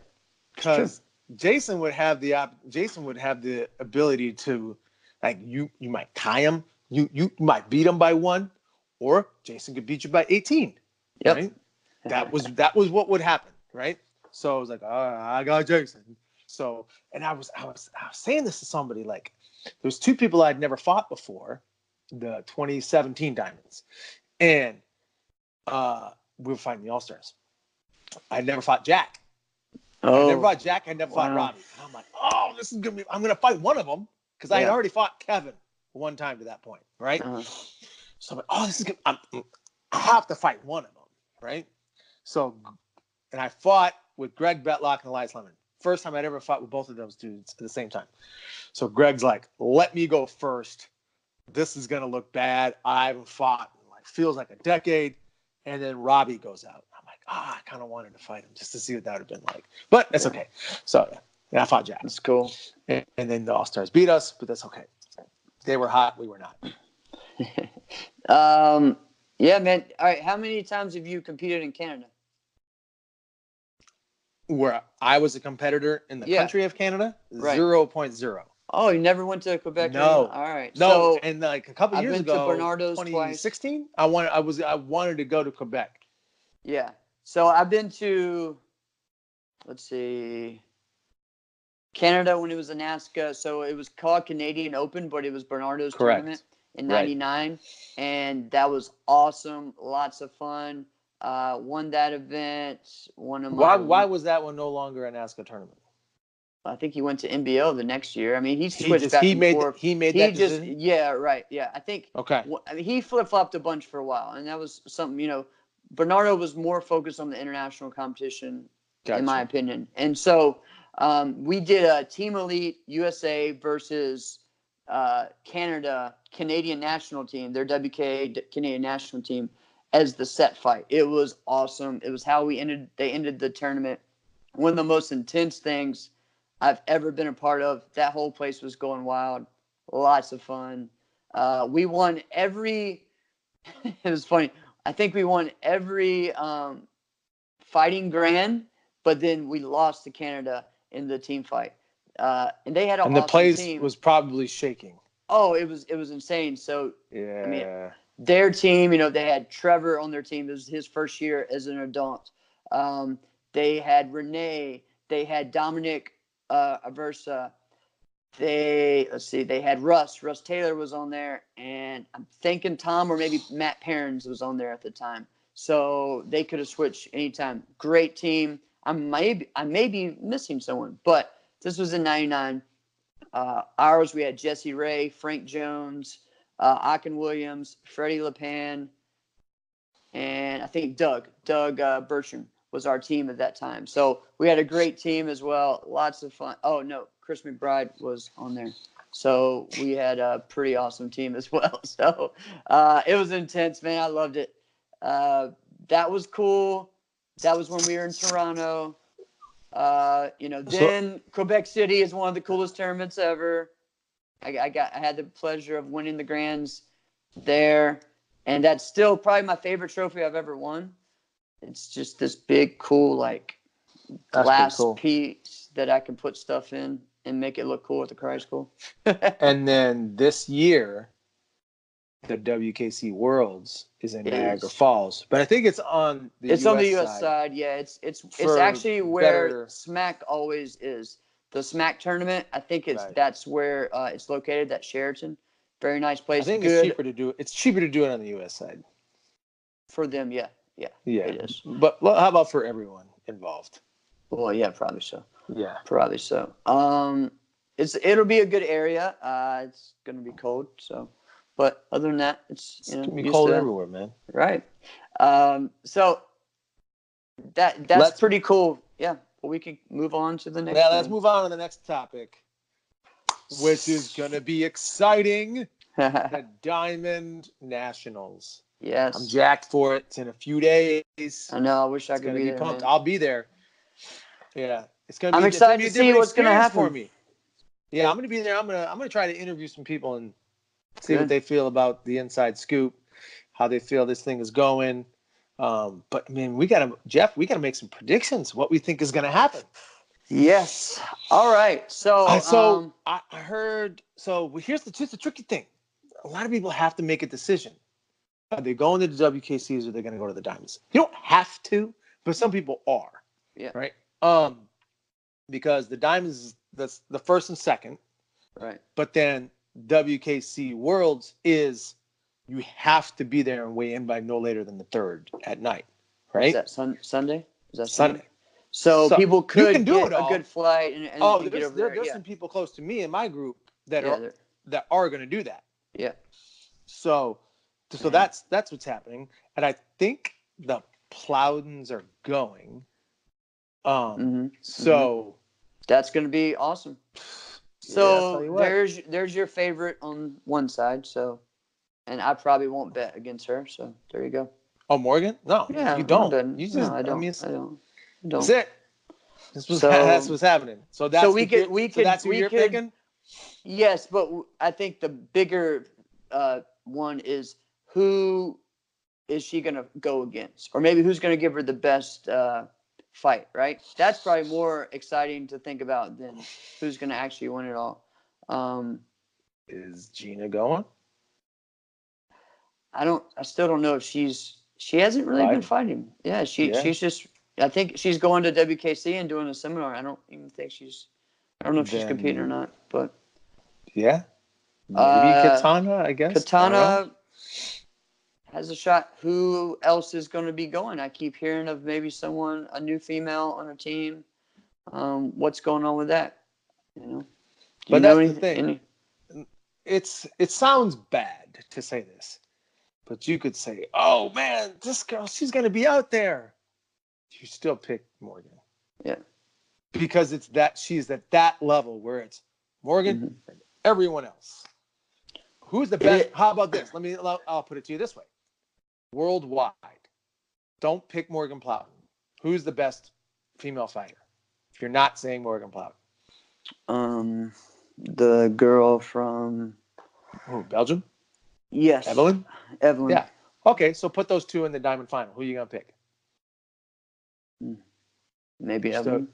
S1: Because Jason would have the ability to, like, you might tie him, you might beat him by 1, or Jason could beat you by 18. Yep. Right? That was what would happen, right? So I was like, I got Jason. So, and I was saying this to somebody, like, there's 2 people I'd never fought before, the 2017 Diamonds, and we were fighting the All Stars. I never fought Jack. I never fought Jack. I never fought Robbie. And I'm like, oh, this is gonna be. I'm gonna fight one of them because I had already fought Kevin one time to that point, right? So I'm like, oh, this is good. I have to fight one of them, right? So, and I fought with Greg Betlock and Elias Lemon. First time I'd ever fought with both of those dudes at the same time. So Greg's like, let me go first. This is going to look bad. I haven't fought in feels like a decade. And then Robbie goes out. I'm like, I kind of wanted to fight him just to see what that would have been like. But that's okay. So, yeah, I fought Jack.
S2: That's cool.
S1: And then the All-Stars beat us, but that's okay. They were hot. We were not.
S2: Yeah, man. All right. How many times have you competed in Canada?
S1: Where I was a competitor in the country of Canada?
S2: Right.
S1: 0.0.
S2: Oh, you never went to Quebec?
S1: No.
S2: All right.
S1: No,
S2: so
S1: and like a couple years ago,
S2: to Bernardo's
S1: 2016, I wanted to go to Quebec.
S2: Yeah. So I've been to, let's see, Canada when it was a NASCA. So it was called Canadian Open, but it was Bernardo's tournament in '99, right. And that was awesome. Lots of fun. Won that event. Why
S1: was that one no longer a NASCA tournament?
S2: I think he went to NBO the next year. I mean, he switched back and forth.
S1: He made that decision?
S2: Yeah, right. Yeah, I think.
S1: Okay.
S2: I mean, he flip-flopped a bunch for a while, and that was something, Bernardo was more focused on the international competition, in my opinion. And so we did a Team Elite USA versus Canadian national team, their WK Canadian national team, as the set fight. It was awesome. It was how they ended the tournament. One of the most intense things I've ever been a part of. That whole place was going wild. Lots of fun. We won every – it was funny. I think we won every fighting grand, but then we lost to Canada in the team fight. And they had an awesome team.
S1: And the place was probably shaking.
S2: Oh, it was insane. So,
S1: yeah.
S2: I mean, their team, they had Trevor on their team. It was his first year as an adult. They had Renee. They had Dominic Aversa. They had Russ. Russ Taylor was on there, and I'm thinking Tom or maybe Matt Perrins was on there at the time. So they could have switched anytime. Great team. I may be missing someone, but this was in '99. Ours, we had Jesse Ray, Frank Jones, Akin Williams, Freddie LePan, and I think Doug Bertram was our team at that time. So we had a great team as well. Lots of fun. Oh, no, Chris McBride was on there. So we had a pretty awesome team as well. So it was intense, man. I loved it. That was cool. That was when we were in Toronto. Then Quebec City is one of the coolest tournaments ever. I had the pleasure of winning the Grands there, and that's still probably my favorite trophy I've ever won. It's just this big, cool, glass piece that I can put stuff in and make it look cool at the karate school.
S1: And then this year, the WKC Worlds is in Niagara Falls, but I think it's on the US side. It's on the US
S2: side. Yeah, it's actually where SMAC always is. The SMAC tournament, I think that's where it's located. That Sheraton, very nice place.
S1: I think it's cheaper to do it. It's cheaper to do it on the US side.
S2: For them, yeah, it is.
S1: But how about for everyone involved?
S2: Well, yeah, probably so.
S1: Yeah,
S2: probably so. It'll be a good area. It's gonna be cold, so. But other than that, it's
S1: gonna be cold everywhere, man.
S2: Right. So that's pretty cool. Yeah. Well, we can move on to the next.
S1: Yeah, let's move on to the next topic, which is gonna be exciting. The Diamond Nationals.
S2: Yes.
S1: I'm jacked for it. It's in a few days.
S2: I know. I wish I could be there.
S1: Pumped. I'll be there. Yeah, it's gonna be.
S2: I'm excited to see what's gonna happen
S1: for me. Yeah, I'm gonna be there. I'm gonna try to interview some people and see what they feel about the inside scoop, how they feel this thing is going. But I mean, we gotta make some predictions. What we think is gonna happen.
S2: Yes. All right. So
S1: I heard. So here's the tricky thing. A lot of people have to make a decision. Are they going to the WKCs or are they going to go to the Diamonds? You don't have to, but some people are.
S2: Yeah.
S1: Right. Because the Diamonds is the first and second.
S2: Right.
S1: But then WKC Worlds is you have to be there and weigh in by no later than the 3rd at night. Right.
S2: Is that Sunday? Is that
S1: Sunday?
S2: So people could
S1: do
S2: get a good flight and get over there.
S1: There's some people close to me in my group that are going to do that.
S2: Yeah.
S1: So that's what's happening, and I think the Plowdens are going. So
S2: that's going to be awesome. So there's your favorite on one side. So, and I probably won't bet against her. So there you go.
S1: Oh, Morgan? No, you don't. You just,
S2: no, I don't.
S1: That's it. That's what's happening. So that's who you're picking.
S2: Yes, but I think the bigger one is who is she going to go against? Or maybe who's going to give her the best fight, right? That's probably more exciting to think about than who's going to actually win it all.
S1: Is Gina going?
S2: I still don't know if she hasn't really been fighting. Yeah, she's just, I think she's going to WKC and doing a seminar. I don't even think I don't know if she's competing or not, but.
S1: Yeah. Maybe Katana, I guess.
S2: Katana has a shot. Who else is going to be going? I keep hearing of maybe a new female on a team. What's going on with that? You know.
S1: But that's the thing. It sounds bad to say this, but you could say, "Oh man, this girl, she's gonna be out there." You still pick Morgan.
S2: Yeah.
S1: Because she's at that level where it's Morgan and everyone else. Who's the best? How about this? I'll put it to you this way. Worldwide, don't pick Morgan Plowden. Who's the best female fighter? If you're not saying Morgan
S2: Plowden. The girl from
S1: Belgium?
S2: Yes.
S1: Evelyn?
S2: Yeah.
S1: Okay, so put those two in the diamond final. Who are you going to pick?
S2: Maybe Evelyn.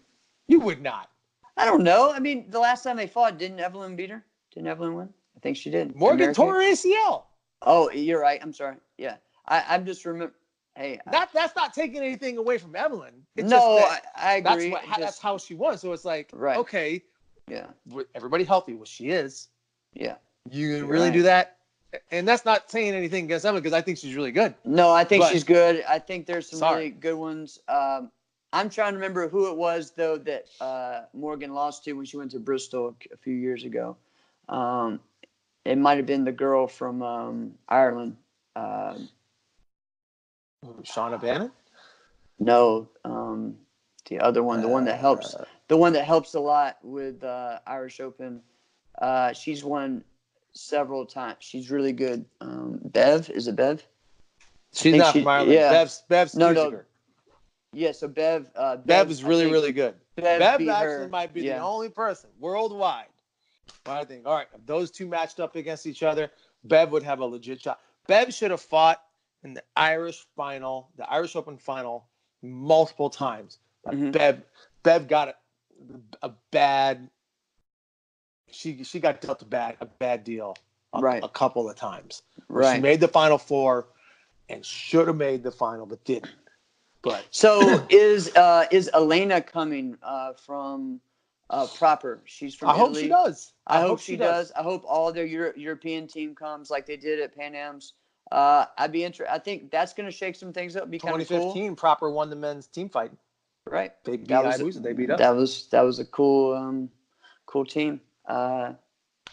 S1: You would not.
S2: I don't know. I mean, the last time they fought, didn't Evelyn beat her? Didn't Evelyn win? I think she did.
S1: Morgan tore her ACL.
S2: Oh, you're right. I'm sorry. Yeah. I'm just remember. Hey.
S1: That's not taking anything away from Evelyn.
S2: It's no, I agree.
S1: That's how she won. So it's like,
S2: right.
S1: Okay.
S2: Yeah.
S1: Everybody healthy. Well, she is.
S2: Yeah.
S1: You really do that? And that's not saying anything against Evelyn because I think she's really good.
S2: No, I think she's good. I think there's some really good ones. I'm trying to remember who it was, though, that Morgan lost to when she went to Bristol a few years ago. It might have been the girl from Ireland.
S1: Shauna Bannon?
S2: No, the other one, the one that helps a lot with Irish Open. She's won several times. She's really good. Bev, is it Bev?
S1: She's not from Ireland. Yeah. Bev's
S2: no. Yeah, so Bev
S1: is really, really good. Bev actually might be the only person worldwide. But I think, all right, if those two matched up against each other, Bev would have a legit shot. Bev should have fought in the Irish Open final, multiple times. But Bev got a bad. She got dealt a bad deal a couple of times. Right. She made the Final Four and should have made the final, but didn't. But
S2: so is Elena coming from proper? She's from Italy.
S1: Hope she does.
S2: I hope she does. I hope all their European team comes like they did at Pan Am's. I'd be interested. I think that's going to shake some things up. Be kind of cool.
S1: 2015, proper won the men's team fight.
S2: Right.
S1: They beat Hayabusa. They beat us.
S2: That was a cool team. I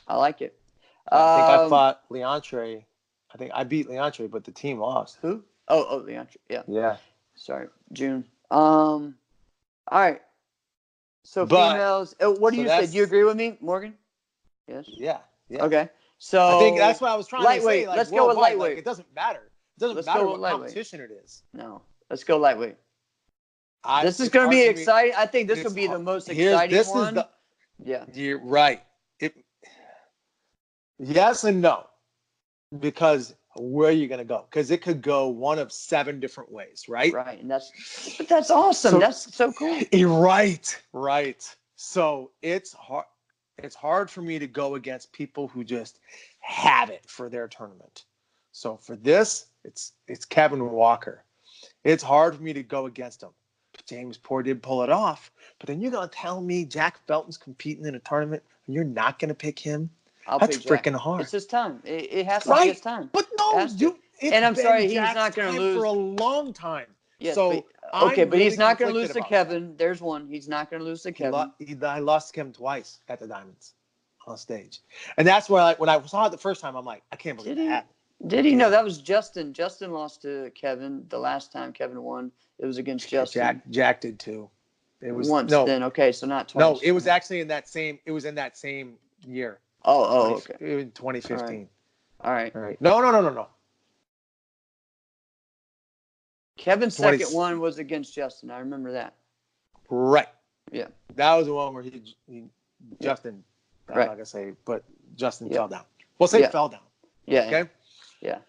S2: like it.
S1: I think I fought Leontre. I think I beat Leontre, but the team lost.
S2: Who? Oh, Leontre. Yeah.
S1: Yeah.
S2: Sorry, June. All right. So females. What do you say? Do you agree with me, Morgan? Yes.
S1: Yeah.
S2: Okay. So
S1: I think that's what I was trying to say. Like,
S2: let's go with lightweight.
S1: Like, it doesn't matter. It doesn't matter what competition it is.
S2: No. Let's go lightweight. This is going to be exciting. I think this will be the most exciting one. Yeah.
S1: You're right. Yes and no. Because where are you going to go? Because it could go one of 7 different ways, right?
S2: Right. And that's awesome. That's so cool.
S1: Right. So it's hard. It's hard for me to go against people who just have it for their tournament. So for this, it's Kevin Walker. It's hard for me to go against him. But James Poore did pull it off. But then you're going to tell me Jack Felton's competing in a tournament and you're not going to pick him? That's freaking hard.
S2: It's his time. It has to be his time.
S1: But no,
S2: and I'm sorry, he's not going to lose
S1: for a long time.
S2: Yes,
S1: so
S2: but he's not going to lose to Kevin. There's one. He's not going to lose to Kevin.
S1: I lost to Kevin twice at the Diamonds on stage, and that's where when I saw it the first time, I'm like, I can't believe that happened.
S2: Did he? No, that was Justin. Justin lost to Kevin the last time Kevin won. It was against Justin.
S1: Jack did too. It was
S2: once. Then okay, so not twice.
S1: No, it was actually in that same. It was in that same year.
S2: Okay.
S1: In 2015.
S2: All right.
S1: No.
S2: Kevin's second one was against Justin. I remember that.
S1: Right.
S2: Yeah.
S1: That was the one where Justin. I'm not gonna say, but Justin fell down. We'll say fell down.
S2: Yeah.
S1: Okay.
S2: Yeah.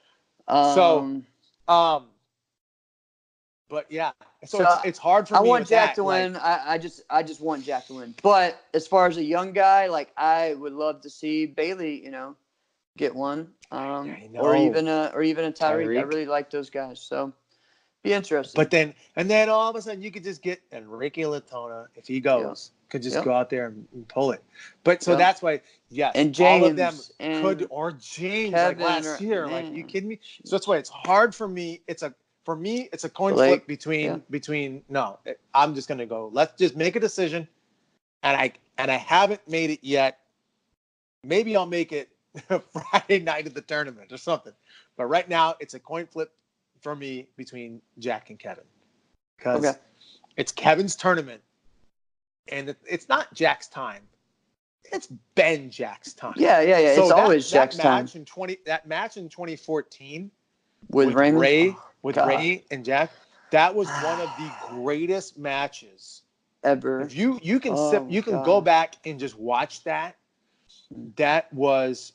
S1: But yeah, so it's hard for me.
S2: I want Jack to win. I just want Jack to win. But as far as a young guy, like I would love to see Bailey, get one, or even a Tyreek. I really like those guys. So be interesting.
S1: But then all of a sudden you could just get Enrique Latona if he goes. Could just go out there and pull it. But so that's why, yes,
S2: and James,
S1: all of them could, or James
S2: Kevin,
S1: like last year. Like, you kidding me? So that's why it's hard for me. It's a coin flip between. No, I'm just gonna go. Let's just make a decision. and I haven't made it yet. Maybe I'll make it Friday night of the tournament or something. But right now, it's a coin flip for me between Jack and Kevin, because it's Kevin's tournament, and it's not Jack's time. It's been Jack's time.
S2: Yeah. So it's always Jack's time.
S1: That match in 2014
S2: with Raymond?
S1: Ray and Jack, that was one of the greatest matches
S2: ever.
S1: If you can go back and just watch that. That was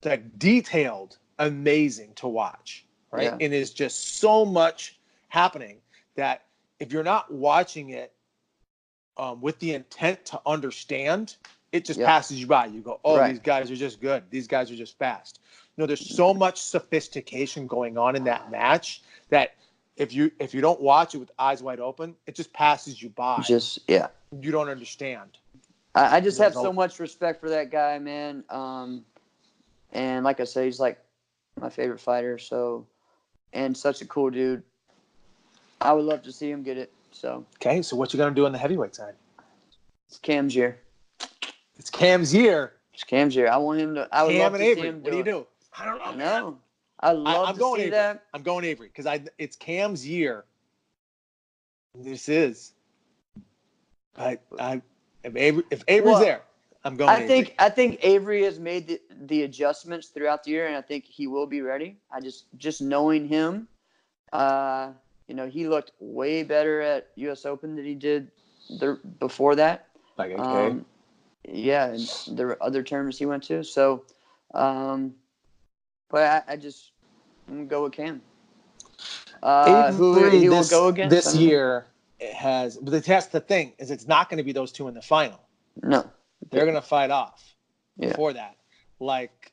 S1: like detailed, amazing to watch, right?
S2: Yeah.
S1: And it's just so much happening that if you're not watching it with the intent to understand, it just passes you by. You go, oh, these guys are just good. These guys are just fast. There's so much sophistication going on in that match that if you don't watch it with eyes wide open, it just passes you by. You don't understand.
S2: I just have so much respect for that guy, man. And like I said, he's like my favorite fighter. So, and such a cool dude. I would love to see him get it. So.
S1: Okay, so what you gonna do on the heavyweight side?
S2: It's Cam's year.
S1: It's Cam's year.
S2: It's Cam's year. I want him to. I would love to see him do it.
S1: What do you do? I don't know.
S2: I know. I love to see that.
S1: I'm going Avery because it's Cam's year. This is. If Avery's there, I'm going.
S2: I think Avery has made the adjustments throughout the year, and I think he will be ready. I just knowing him, he looked way better at U.S. Open than he did before that. And there were other tournaments he went to. So, but I'm gonna go with Cam. Who he will go against
S1: this year? But that's the thing is it's not going to be those two in the final.
S2: No,
S1: they're going to fight off before that, like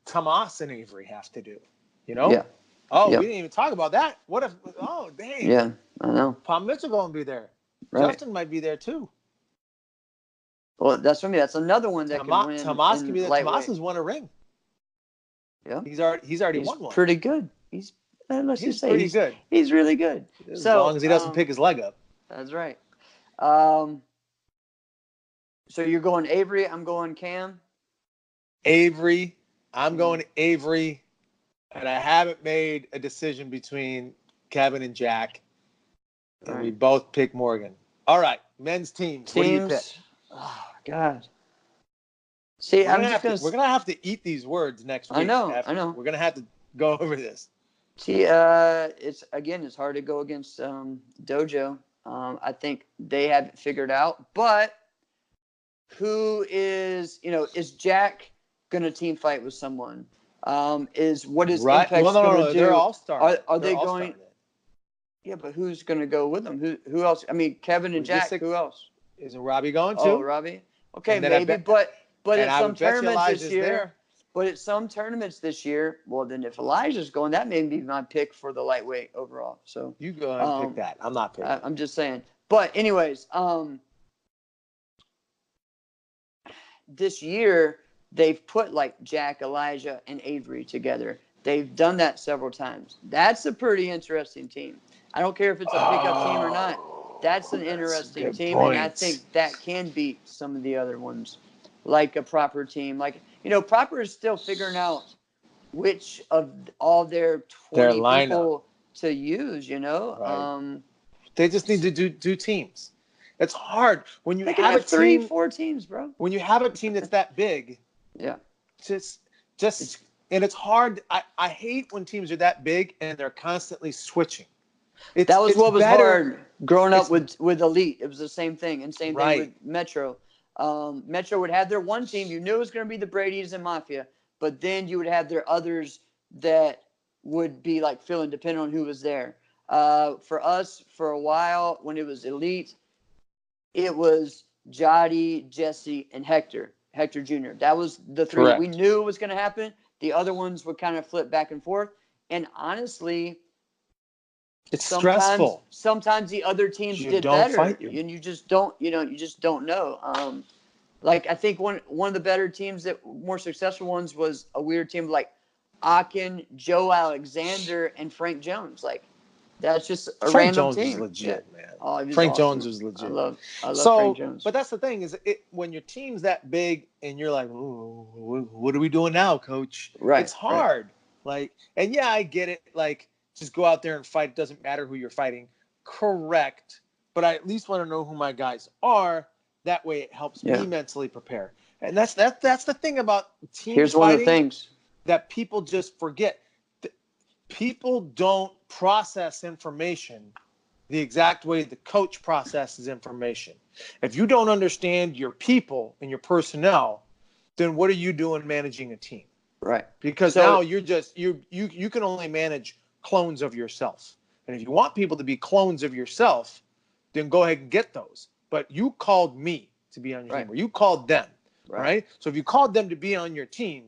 S1: Tomas and Avery have to do.
S2: Yeah.
S1: We didn't even talk about that. What if? Oh, dang.
S2: Yeah, I know.
S1: Paul Mitchell won't be there.
S2: Right.
S1: Justin might be there too.
S2: Well, that's for me. That's another one that can win.
S1: Tomas can be there. Tomas has won a ring.
S2: Yeah,
S1: he's already won one.
S2: Pretty good. He's
S1: pretty good.
S2: He's really good.
S1: As long as he doesn't pick his leg up.
S2: That's right. So you're going Avery. I'm going Cam.
S1: Avery. I'm going Avery. And I haven't made a decision between Kevin and Jack. And we both pick Morgan. All right. Men's teams. What do you pick?
S2: Oh, God. See,
S1: we're going to have to eat these words next week.
S2: I know.
S1: We're going to have to go over this.
S2: See, it's hard to go against Dojo. I think they have it figured out. But who is Jack going to team fight with someone? Is Impact going to do?
S1: They're all stars.
S2: Are they going? Yeah, but who's going to go with them? Who else? I mean, Kevin and Jack. Who else?
S1: Isn't Robbie going too?
S2: Oh, Robbie. Okay, maybe, but at some tournaments this year. But at some tournaments this year, well, then if Elijah's going, that may be my pick for the lightweight overall. So
S1: you go ahead and pick that. I'm not picking.
S2: I'm just saying. But anyways, this year they've put like Jack, Elijah, and Avery together. They've done that several times. That's a pretty interesting team. I don't care if it's a pickup team or not. That's an interesting team, and I think that can beat some of the other ones, like a Proper team, like. Proper is still figuring out which of all their 20 people to use, Right.
S1: They just need to do teams. It's hard when you
S2: have a 3-4 teams, bro.
S1: When you have a team that's that big.
S2: Yeah.
S1: And it's hard. I hate when teams are that big and they're constantly switching.
S2: That was what was hard growing up with Elite. It was the same thing. And same thing with Metro. Metro would have their one team. You knew it was going to be the Brady's and Mafia, but then you would have their others that would be like feeling dependent on who was there. For us, for a while, when it was Elite, it was Jody, Jesse, and Hector Jr. That was the three.
S1: Correct.
S2: We knew it was going to happen. The other ones would kind of flip back and forth. And honestly,
S1: it's stressful.
S2: Sometimes the other teams did better, and you just don't. You just don't know. Like I think one of the better teams more successful ones was a weird team like Akin, Joe Alexander, and Frank Jones. Like That's just a
S1: Frank
S2: random
S1: Jones was
S2: team.
S1: legit,
S2: Yeah.
S1: man.
S2: Oh, he was
S1: Frank
S2: awesome.
S1: Jones was legit.
S2: I love Frank Jones.
S1: But that's the thing is, when your team's that big and you're like, ooh, what are we doing now, coach?
S2: Right.
S1: It's hard. Like, and yeah, I get it. Like, just go out there and fight. It doesn't matter who you're fighting. Correct. But I at least want to know who my guys are. That way it helps me mentally prepare. And that's the thing about team
S2: Here's
S1: fighting
S2: one of the things
S1: that people just forget. People don't process information the exact way the coach processes information. If you don't understand your people and your personnel, then what are you doing managing a team?
S2: Right.
S1: Because now you're just you can only manage clones of yourself. And if you want people to be clones of yourself, then go ahead and get those. But you called me to be on your team, or you called them, right? So if you called them to be on your team,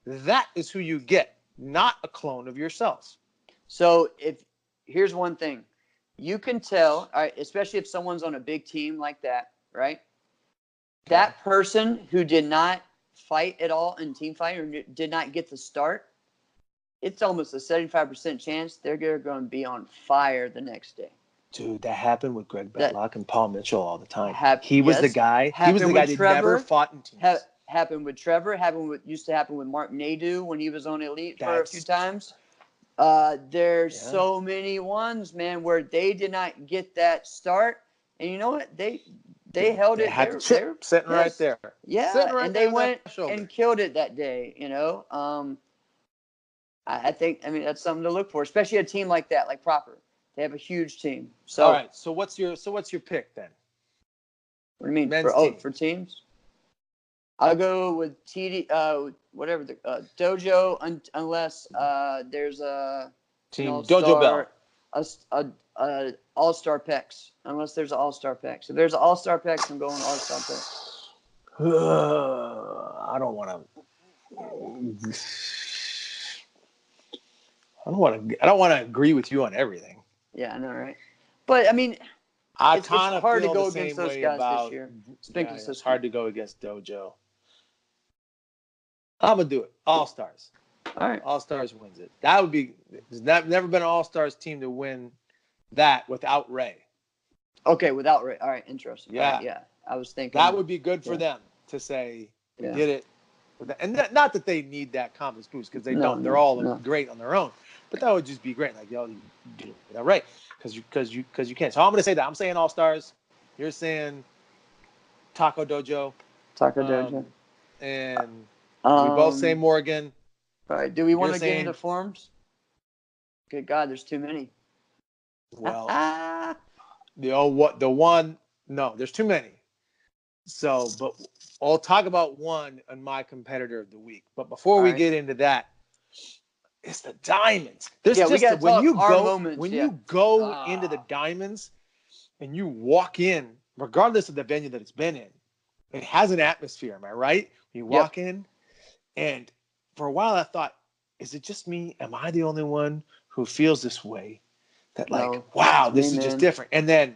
S1: that is who you get, not a clone of yourself.
S2: So here's one thing. You can tell, all right, especially if someone's on a big team like that, right? That person who did not fight at all in team fight or did not get the start, it's almost a 75% chance they're going to be on fire the next day.
S1: Dude, that happened with Greg Betlock and Paul Mitchell all the time. He was the guy that never fought in teams.
S2: Happened with Trevor. Used to happen with Mark Nadeau when he was on Elite for a few times. There's so many ones, man, where they did not get that start, and you know what? They held it.
S1: Had the chip sitting right there.
S2: Yeah, and they went and killed it that day. You know, I think that's something to look for, especially a team like that, like Proper. They have a huge team. So
S1: all right. So what's your pick then?
S2: What do you mean for teams? I'll go with TD. Whatever the Dojo, unless there's a
S1: team Dojo Bell.
S2: A All-Star Pecs. Unless there's an All-Star Pecs. If there's an All-Star Pecs, I'm going All-Star Pecs.
S1: I don't want to agree with you on everything.
S2: Yeah, I know, right? But I mean, it's hard to go against those guys this year.
S1: It's hard to go against Dojo. I'm gonna do it. All Stars.
S2: All right.
S1: All Stars wins it. That would be. There's never been an All Stars team to win that without Ray.
S2: Okay, without Ray. All right, interesting.
S1: Yeah,
S2: right, yeah. I was thinking
S1: that would be good for them to say we did it. And not that they need that confidence boost because they don't. They're all great on their own. But that would just be great. Like, yo, you did it without Ray because you can. So I'm gonna say that. I'm saying All Stars. You're saying Taco Dojo.
S2: Taco Dojo.
S1: And we both say Morgan.
S2: All right. Do we want to get into forms? Good God, there's too many.
S1: Well, no, there's too many. So, but I'll talk about one on my competitor of the week. But before we get into that, it's the diamonds. When you go into the diamonds and you walk in, regardless of the venue that it's been in, it has an atmosphere. Am I right? You walk in, and for a while I thought, is it just me? Am I the only one who feels this way? That wow, this is just different. And then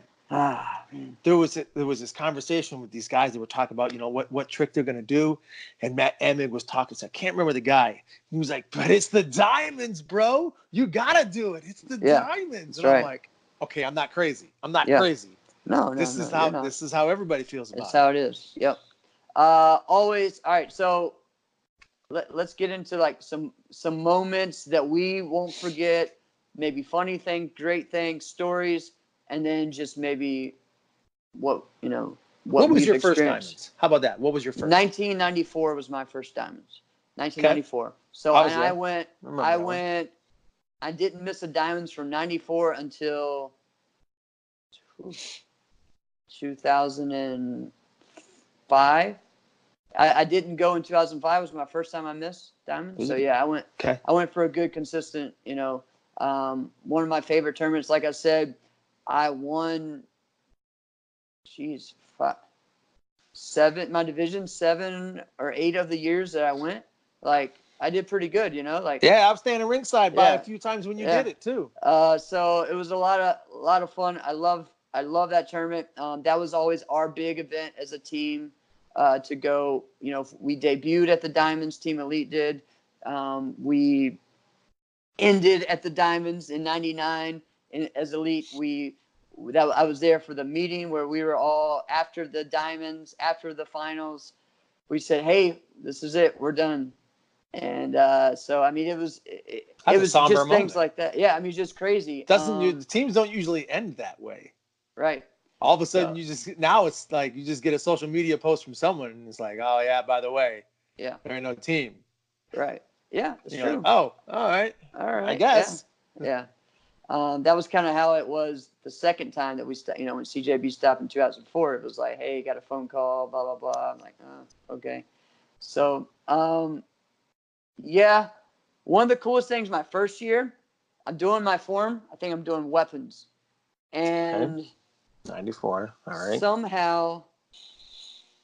S1: there was this conversation with these guys that were talking about, what trick they're going to do. And Matt Emig was talking. So I can't remember the guy. He was like, but it's the diamonds, bro. You got to do it. It's the diamonds. And I'm like, okay, I'm not crazy. I'm not crazy.
S2: No,
S1: this is how everybody feels about it.
S2: That's how it is. Yep. Always. All right. So let's get into like some moments that we won't forget. Maybe funny things, great things, stories, and then just maybe what
S1: was your first diamonds? How about that? What was your first?
S2: 1994 was my first diamonds. 1994. Okay. So I didn't miss a diamonds from 94 until 2005. I didn't go in 2005. It was my first time I missed diamonds. So yeah, I went. Okay. I went for a good, consistent. One of my favorite tournaments. Like I said, I won. My division 7 or 8 of the years that I went. Like I did pretty good.
S1: Yeah, I'm standing ringside by a few times when you did it too.
S2: So it was a lot of fun. I love that tournament. That was always our big event as a team. To go, we debuted at the Diamonds. Team Elite did. We ended at the Diamonds in '99, as elite, I was there for the meeting where we were all after the diamonds, after the finals. We said, "Hey, this is it. We're done." And so I mean, it was just
S1: moment.
S2: things like that. Yeah, I mean, just crazy.
S1: The teams don't usually end that way.
S2: Right.
S1: All of a sudden, now it's like you just get a social media post from someone, and it's like, oh yeah, by the way,
S2: yeah,
S1: there ain't no team.
S2: Right. Yeah, it's true.
S1: Like, oh, all right. I guess.
S2: Yeah. That was kind of how it was the second time that we, when CJB stopped in 2004. It was like, hey, got a phone call, blah blah blah. I'm like, okay. So, yeah, one of the coolest things my first year, I'm doing my form. I think I'm doing weapons, and.
S1: Okay. 94. All right.
S2: Somehow,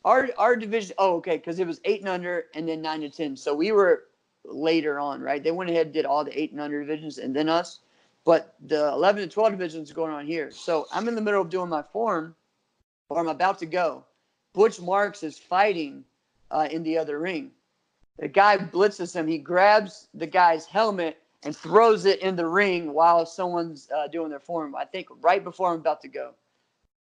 S2: our division. Oh, okay, because it was 8 and under, and then 9 to 10. So we were later on, right? They went ahead and did all the 8 and under divisions, and then us. But the 11 to 12 divisions going on here. So I'm in the middle of doing my form, or I'm about to go. Butch Marks is fighting in the other ring. The guy blitzes him. He grabs the guy's helmet and throws it in the ring while someone's doing their form. I think right before I'm about to go.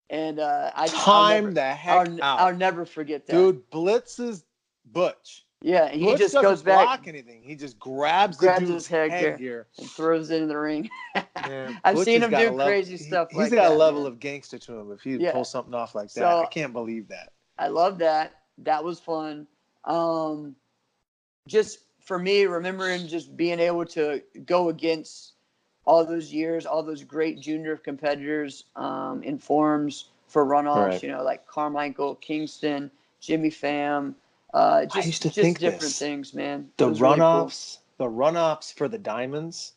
S2: And I'll never forget that.
S1: Dude, blitzes Butch.
S2: Yeah, and
S1: Butch
S2: he just
S1: doesn't
S2: goes back,
S1: block anything. He just grabs the dude's
S2: his headgear and throws it in the ring. I've seen him do crazy stuff like that.
S1: He's got a level of gangster to him if he pulls something off like that. I can't believe that.
S2: I love that. That was fun. Just for me, remembering just being able to go against all those years, all those great junior competitors in forms for runoffs,
S1: right.
S2: Like Carmichael, Kingston, Jimmy Pham, just different things, man.
S1: The runoffs, really cool. The runoffs for the diamonds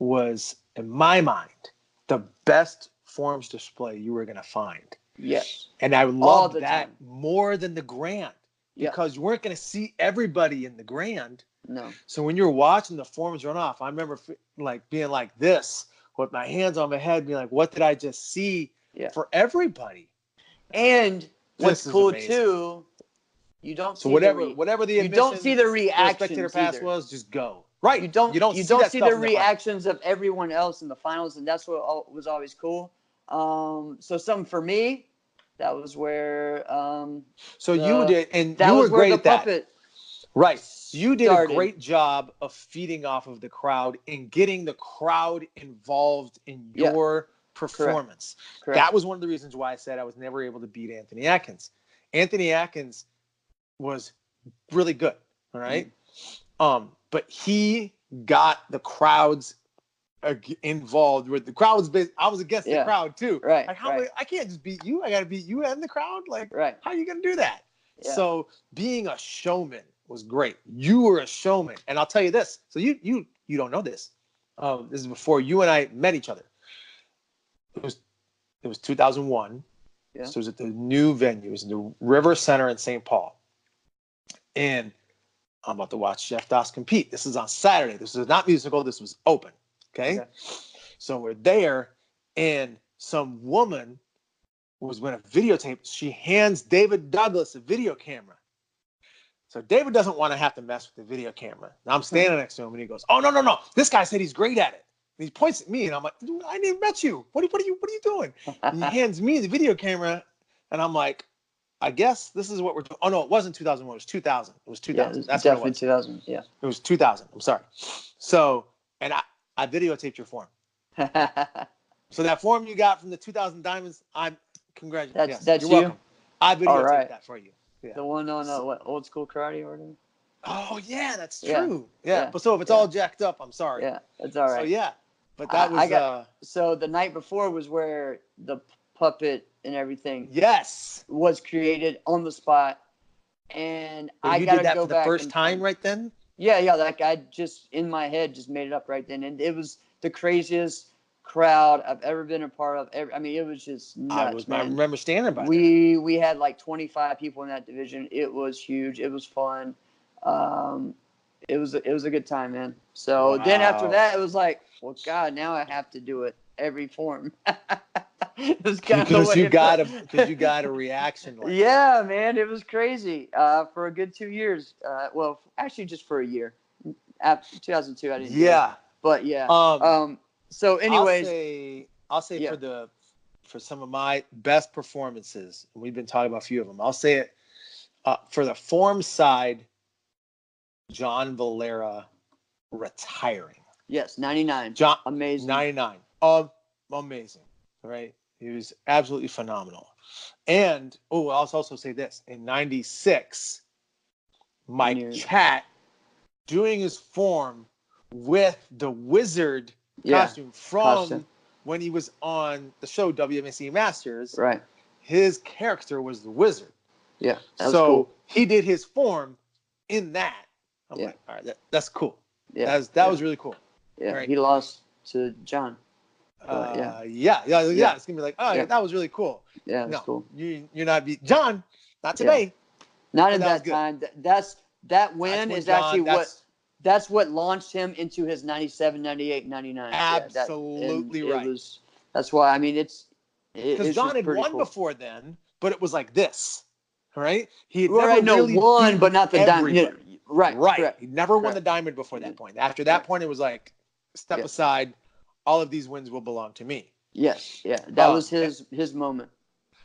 S1: was, in my mind, the best forms display you were going to find.
S2: Yes.
S1: And I loved that more than the grand because you weren't going to see everybody in the grand.
S2: No.
S1: So when you're watching the forms run off, I remember being like this with my hands on my head, being like, what did I just see for everybody?
S2: And what's cool too, you don't see
S1: whatever the
S2: you don't see the reactions.
S1: Spectator pass was, just go. Right.
S2: You don't see the reactions of everyone else in the finals, and that's what was always cool. So something for me, that was where
S1: you did, and you were great at that. Right. You did a great job of feeding off of the crowd and getting the crowd involved in your performance.
S2: Correct.
S1: That was one of the reasons why I said I was never able to beat Anthony Atkins. Anthony Atkins was really good. All right. Mm-hmm. But he got the crowds involved with the crowd was I was against the crowd too.
S2: Right.
S1: Like I can't just beat you. I got to beat you and the crowd. Like, how are you going to do that?
S2: Yeah.
S1: So being a showman was great. You were a showman. And I'll tell you this. So you don't know this. This is before you and I met each other. It was 2001.
S2: Yeah.
S1: So it was at the new venue. It was in the River Center in St. Paul. And I'm about to watch Jeff Doss compete. This is on Saturday. This was not musical. This was open. Okay. So we're there, and some woman was going to videotape. She hands David Douglas a video camera. So David doesn't want to have to mess with the video camera. Now I'm standing next to him, and he goes, "Oh no! This guy said he's great at it." And he points at me, and I'm like, "Dude, I never met you. What are you doing?" And he hands me the video camera, and I'm like, "I guess this is what we're doing." Oh no, it wasn't 2001. It was 2000. It was 2000.
S2: Yeah, that's definitely 2000. Yeah,
S1: it was 2000. I'm sorry. So, and I videotaped your form. So that form you got from the 2000 Diamonds, congratulations.
S2: That's
S1: you're
S2: you?
S1: welcome. I videotaped that for you. Yeah.
S2: The one on what, Old School Karate or whatever?
S1: Oh yeah, that's true. Yeah. But so if it's all jacked up, I'm sorry.
S2: Yeah, it's all right.
S1: So yeah, but that was
S2: so the night before was where the puppet and everything was created on the spot, and I got to go back. You did that for the
S1: first time right then?
S2: Yeah, like I just in my head just made it up right then, and it was the craziest crowd I've ever been a part of. I mean, it was just nuts, man.
S1: I remember standing by.
S2: We had like 25 people in that division. It was huge. It was fun. It was a good time, man. So then after that, it was like, well, God, now I have to do it every form.
S1: Because you got a reaction. Like
S2: that. Man, it was crazy. For a good 2 years. Well, actually, just for a year. After 2002, I didn't.
S1: Yeah.
S2: Do it. But yeah. So, anyways,
S1: I'll say for some of my best performances, and we've been talking about a few of them. I'll say it for the form side. John Valera retiring.
S2: Yes, 99. Amazing.
S1: 99. Amazing. Right? He was absolutely phenomenal. And I'll also say this. In 96, Mike Chat doing his form with the Wizard costume from when he was on the show WMC Masters.
S2: Right.
S1: His character was the Wizard.
S2: Yeah. That was cool.
S1: He did his form in that. I'm like, all right, that's cool. Yeah. That was really cool.
S2: Yeah.
S1: Right.
S2: He lost to John.
S1: Yeah. It's gonna be like, that was really cool.
S2: Yeah, that's cool.
S1: You're not John. Not today.
S2: Not at that time. That win is actually that's what launched him into his 97, 98, 99.
S1: Absolutely right.
S2: That's why, I mean,
S1: because John had won before then, but it was like this, right? He had
S2: never really won, but not the diamond. Right.
S1: He never won the diamond before that point. After that point, it was like, step aside. All of these wins will belong to me.
S2: Yes, that was his moment.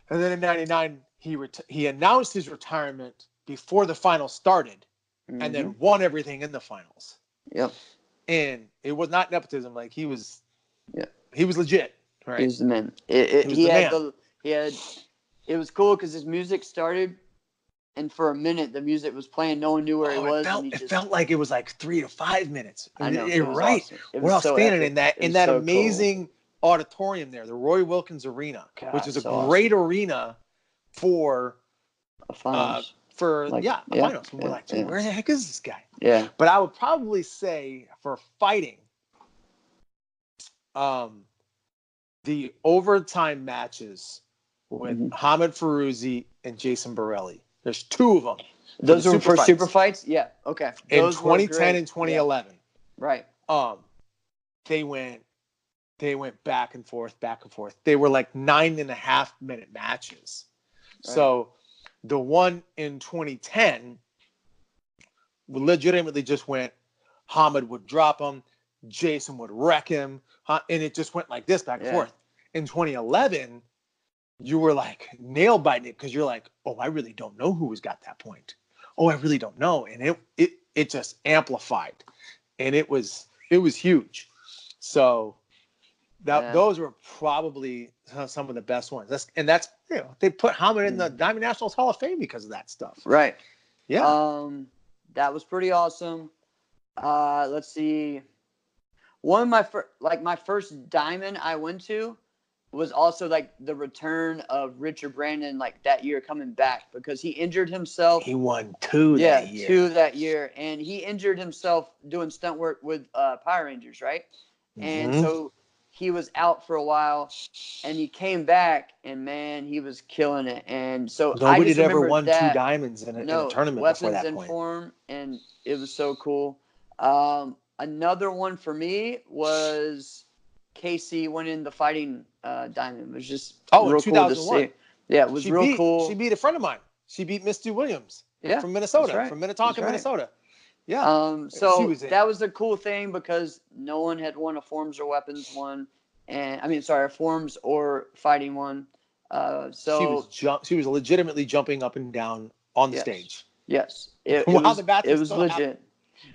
S1: And then in '99, he announced his retirement before the final started, and then won everything in the finals.
S2: Yep.
S1: And it was not nepotism; like he was legit. Right.
S2: He was the man. It was cool because his music started, and for a minute the music was playing. No one knew where he was.
S1: It felt like it was like 3 to 5 minutes.
S2: I know.
S1: You're right.
S2: Awesome.
S1: We're all standing in that amazing auditorium there, the Roy Wilkins Arena, which is a great arena for
S2: a finals.
S1: Finals. And we're like, where the heck is this guy?
S2: Yeah.
S1: But I would probably say for fighting, the overtime matches with Hamid Feruzzi and Jason Borelli. There's 2 of them.
S2: Those were for super fights? Yeah. Okay.
S1: In 2010 and 2011.
S2: Yeah. Right.
S1: They went back and forth. They were like 9.5-minute matches. Right. So the one in 2010 legitimately just went, Hamid would drop him, Jason would wreck him, and it just went like this back and forth. In 2011, you were like nail biting it because you're like, oh, I really don't know who has got that point. Oh, I really don't know. And it just amplified. And it was huge. So those were probably some of the best ones. That's they put Hamid in the Diamond Nationals Hall of Fame because of that stuff.
S2: Right.
S1: Yeah.
S2: That was pretty awesome. Let's see. One of my first diamond I went to was also like the return of Richard Brandon, like that year coming back because he injured himself.
S1: He won 2 that year.
S2: 2 that year. And he injured himself doing stunt work with Power Rangers, right? And so he was out for a while and he came back and man, he was killing it. And so
S1: nobody had ever won 2 diamonds in a tournament before that point.
S2: Weapons in form, and it was so cool. Another one for me was Casey winning the fighting diamond. It was just real cool to see. Yeah, it was cool.
S1: She beat a friend of mine. She beat Misty Williams from Minnesota, from Minnetonka, Minnesota. Yeah.
S2: So that was a cool thing because no one had won a forms or weapons one, and a forms or fighting one. So
S1: she was legitimately jumping up and down on the stage.
S2: Yes, it was legit.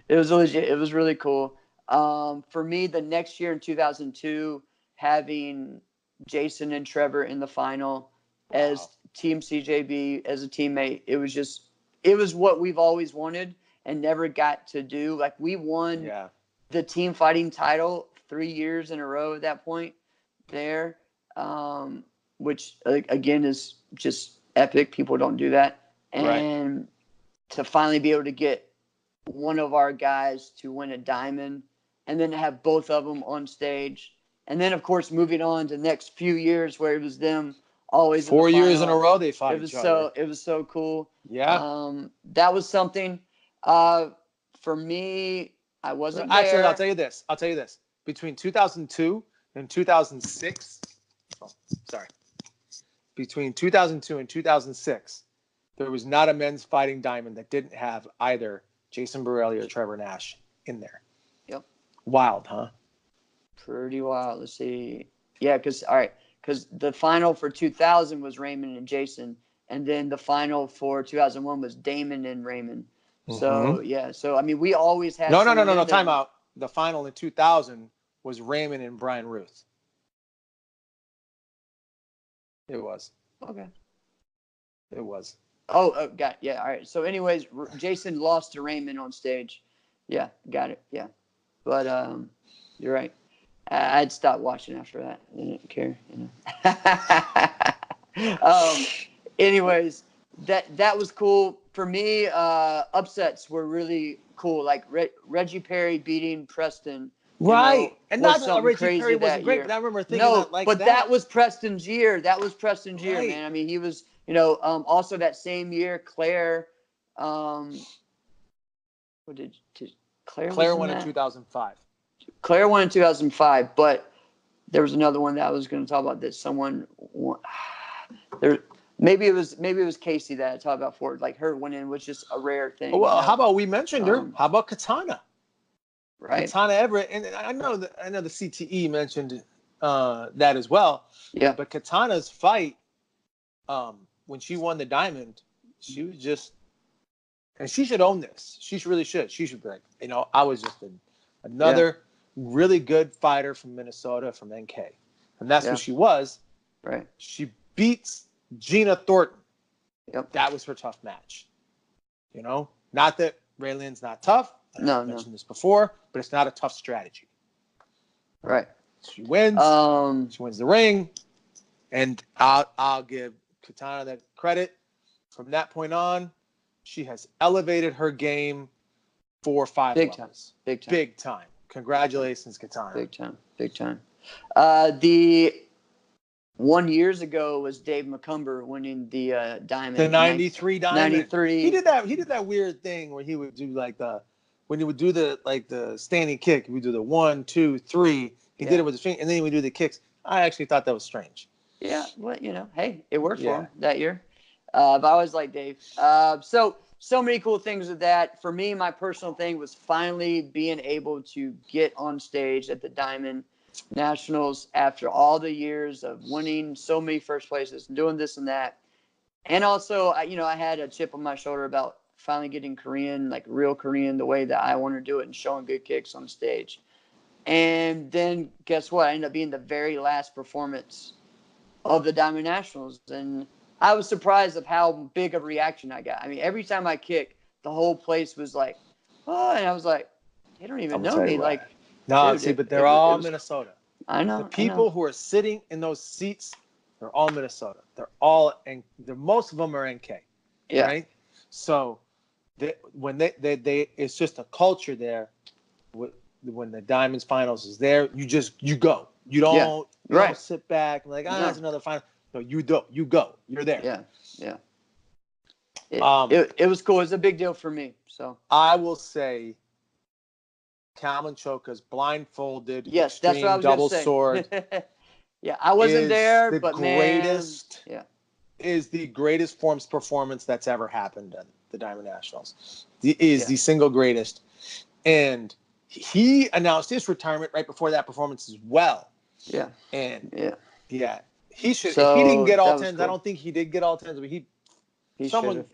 S2: It was legit. It was really cool. For me, the next year in 2002, having Jason and Trevor in the final as Team CJB, as a teammate, it was what we've always wanted and never got to do. Like we won the team fighting title 3 years in a row at that point there, which again is just epic. People don't do that. And to finally be able to get one of our guys to win a diamond and then to have both of them on stage. And then, of course, moving on to the next few years where it was them always
S1: 4 years in a row they fought each other.
S2: It was so cool.
S1: Yeah.
S2: That was something. For me, I wasn't there.
S1: Actually, I'll tell you this. Between 2002 and 2006, between 2002 and 2006, there was not a men's fighting diamond that didn't have either Jason Borelli or Trevor Nash in there.
S2: Yep.
S1: Wild, huh?
S2: Pretty wild. Let's see. Yeah, because the final for 2000 was Raymond and Jason, and then the final for 2001 was Damon and Raymond. So yeah, so I mean, we always had
S1: no. Time out. The final in 2000 was Raymond and Brian Ruth. It was.
S2: Okay.
S1: It was.
S2: Oh, got it. Yeah. All right. So, anyways, Jason lost to Raymond on stage. Yeah, got it. Yeah, but you're right. I'd stopped watching after that. I didn't care. Anyways, that was cool for me. Upsets were really cool. Like Reggie Perry beating Preston.
S1: Right. And not that
S2: Reggie
S1: Perry wasn't great, but I remember thinking
S2: that was Preston's year. That was Preston's year, man. I mean, he was, also that same year, Claire,
S1: Claire won in 2005.
S2: Claire won in 2005, but there was another one that I was going to talk about that someone won. Maybe it was Casey that I talked about for like her winning was just a rare thing.
S1: Well, how about we mentioned her? How about Katana?
S2: Right.
S1: Katana Everett, and I know the CTE mentioned that as well.
S2: Yeah.
S1: But Katana's fight, when she won the diamond, she was just, and she should own this. She really should. She should be like, I was just another really good fighter from Minnesota, from NK, and that's what she was.
S2: Right.
S1: She beats Gina Thornton.
S2: Yep.
S1: That was her tough match. Not that Raylan's not tough. I mentioned this before, but it's not a tough strategy.
S2: Right.
S1: She wins. She wins the ring, and I'll give Katana that credit. From that point on, she has elevated her game 4 or 5 levels. Big time. Congratulations, Katana.
S2: Big time. The 1 year ago was Dave McCumber winning the diamond.
S1: The 93 diamond.
S2: 93.
S1: He did that weird thing where he would do when he would do the standing kick, he would do the 1, 2, 3. He did it with his finger, and then he would do the kicks. I actually thought that was strange.
S2: Yeah, well, hey, it worked for him that year. But I always liked Dave. So many cool things with that. For me, my personal thing was finally being able to get on stage at the Diamond Nationals after all the years of winning so many first places, doing this and that. And also, I had a chip on my shoulder about finally getting Korean, like real Korean, the way that I want to do it and showing good kicks on stage. And then guess what? I ended up being the very last performance of the Diamond Nationals. And I was surprised of how big of a reaction I got. I mean, every time I kick, the whole place was like, oh, and I was like, they don't even know me. Like,
S1: no, but they're all Minnesota.
S2: I know.
S1: The people who are sitting in those seats, they're all Minnesota. They're all, and most of them are NK.
S2: Yeah.
S1: Right? So when they it's just a culture there. When the Diamonds Finals is there, you go. You don't sit back and it's another final. No, you go. You're there.
S2: Yeah. It was cool. It was a big deal for me. So
S1: I will say, Kalman Choka's blindfolded.
S2: Yes, that's what I was
S1: double
S2: gonna say.
S1: Sword.
S2: Yeah, I wasn't there, but
S1: greatest.
S2: Man,
S1: is the greatest performance that's ever happened at the Diamond Nationals. The single greatest, and he announced his retirement right before that performance as well.
S2: Yeah,
S1: and
S2: yeah.
S1: He should.
S2: So,
S1: he didn't get all 10s.
S2: Cool.
S1: I don't think he did get all 10s, but he
S2: someone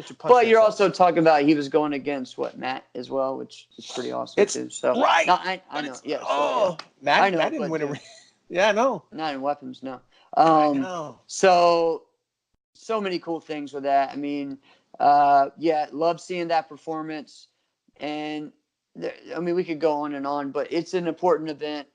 S1: should punch.
S2: But you're also talking about he was going against Matt as well, which is pretty awesome too. So
S1: right.
S2: No, I know. Yeah.
S1: Matt didn't win a ring. Yeah, I know.
S2: Not in weapons, no.
S1: I know.
S2: So many cool things with that. I mean, love seeing that performance, and we could go on and on, but it's an important event.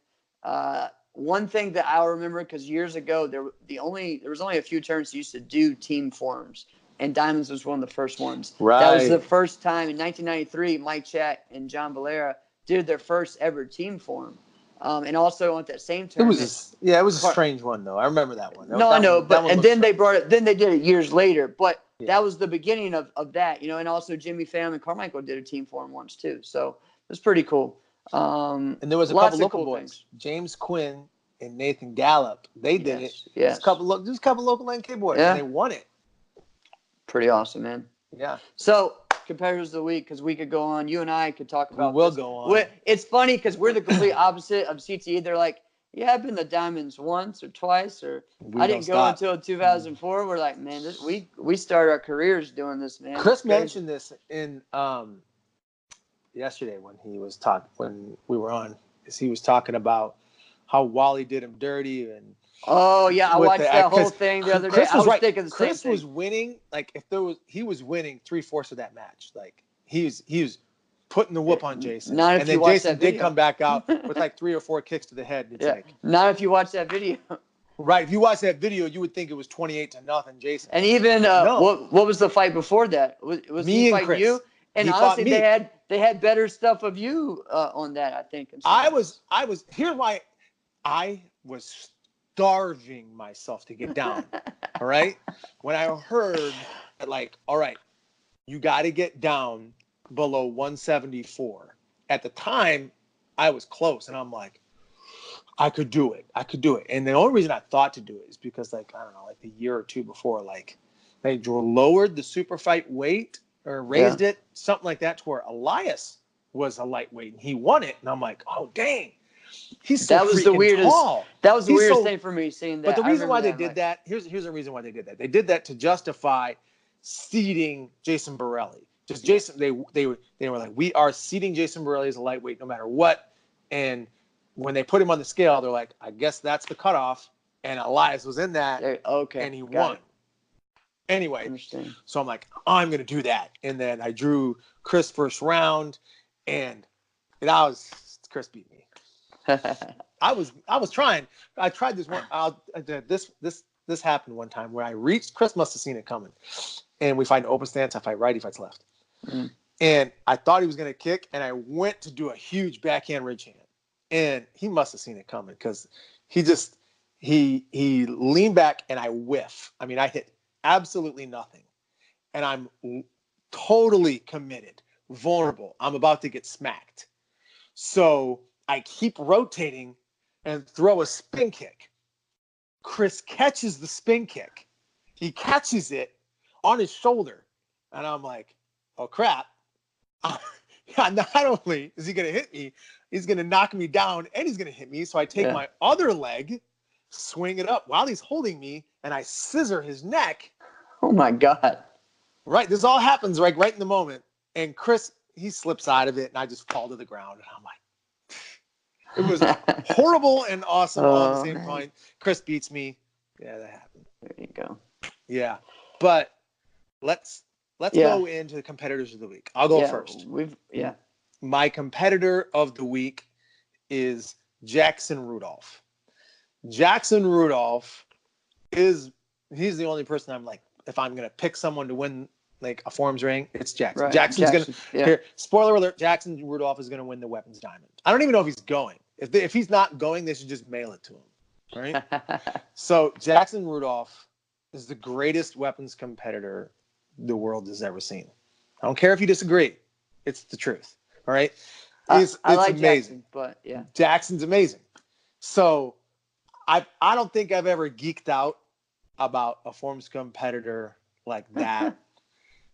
S2: One thing that I remember, because years ago there was only a few tournaments that used to do team forms, and Diamonds was one of the first ones.
S1: Right.
S2: That was the first time in 1993. Mike Chat and John Valera did their first ever team form, and also at that same tournament.
S1: It was a strange one though. I remember that one.
S2: I know, but and then they brought it. Then they did it years later, but that was the beginning of that, And also Jimmy Pham and Carmichael did a team form once too, so it was pretty cool.
S1: And there was a couple local boys, things. James Quinn and Nathan Gallup. They did it.
S2: Yeah,
S1: just a couple local NK boys, and they won it.
S2: Pretty awesome, man.
S1: Yeah.
S2: So competitors of the week, because we could go on. You and I could talk about.
S1: We will go on.
S2: It's funny because we're the complete opposite of CTE. They're like, yeah, I've been to Diamonds once or twice, or I didn't go until 2004. We're like, man, we started our careers doing this, man.
S1: Chris mentioned this in yesterday when we were on. He was talking about how Wally did him dirty and.
S2: Oh yeah, I watched that whole thing the other day. I was thinking the same thing.
S1: Chris was winning. Like he was winning 3/4 of that match. Like he was putting the whoop on Jason.
S2: Not if
S1: and then Jason did come back out with like 3 or 4 kicks to the head. It's like
S2: not if you watch that video.
S1: Right. If you watch that video, you would think it was 28-0 Jason.
S2: And even what was the fight before that? Was
S1: me
S2: he
S1: and
S2: fighting
S1: Chris.
S2: you? And honestly, they had better stuff of you on that, I think.
S1: I was here's why I was starving myself to get down. All right. When I heard that, like, all right, you got to get down below 174. At the time, I was close, and I'm like, I could do it. And the only reason I thought to do it is because, like, I don't know, like a year or two before, like, they lowered the super fight weight or raised it, something like that, to where Elias was a lightweight and he won it. And I'm like, oh, dang. He's so tall.
S2: That was the weirdest thing for me, seeing that.
S1: But the reason why they did that, here's the reason why they did that. They did that to justify seeding Jason Borelli. Just Jason, they were like, we are seeding Jason Borelli as a lightweight no matter what. And when they put him on the scale, they're like, I guess that's the cutoff. And Elias was in that. And he won. Anyway, so I'm like, I'm going to do that. And then I drew Chris first round, and Chris beat me. I was trying. I tried this one. This happened one time where I reached. Chris must have seen it coming, and we fight an open stance. I fight right. He fights left. Mm. And I thought he was going to kick, and I went to do a huge backhand ridge hand, and he must have seen it coming because he leaned back, and I whiff. I mean, I hit absolutely nothing, and I'm totally committed, vulnerable. I'm about to get smacked, so I keep rotating and throw a spin kick. Chris catches the spin kick. He catches it on his shoulder. And I'm like, oh, crap. Not only is he going to hit me, he's going to knock me down and he's going to hit me. So I take my other leg, swing it up while he's holding me, and I scissor his neck.
S2: Oh, my God.
S1: Right. This all happens right in the moment. And Chris, he slips out of it, and I just fall to the ground. And I'm like, it was horrible and awesome all at the same time. Chris beats me. Yeah, that happened.
S2: There you go.
S1: Yeah, but let's go into the competitors of the week. I'll go first. My competitor of the week is Jackson Rudolph. Jackson Rudolph he's the only person I'm like, if I'm gonna pick someone to win like a forms ring, it's Jackson.
S2: Right.
S1: Jackson's gonna here. Spoiler alert: Jackson Rudolph is gonna win the weapons diamond. I don't even know if he's going. If he's not going, they should just mail it to him, right? So Jackson Rudolph is the greatest weapons competitor the world has ever seen. I don't care if you disagree; it's the truth. All right, it's like amazing.
S2: Jackson, but
S1: Jackson's amazing. So I don't think I've ever geeked out about a forms competitor like that.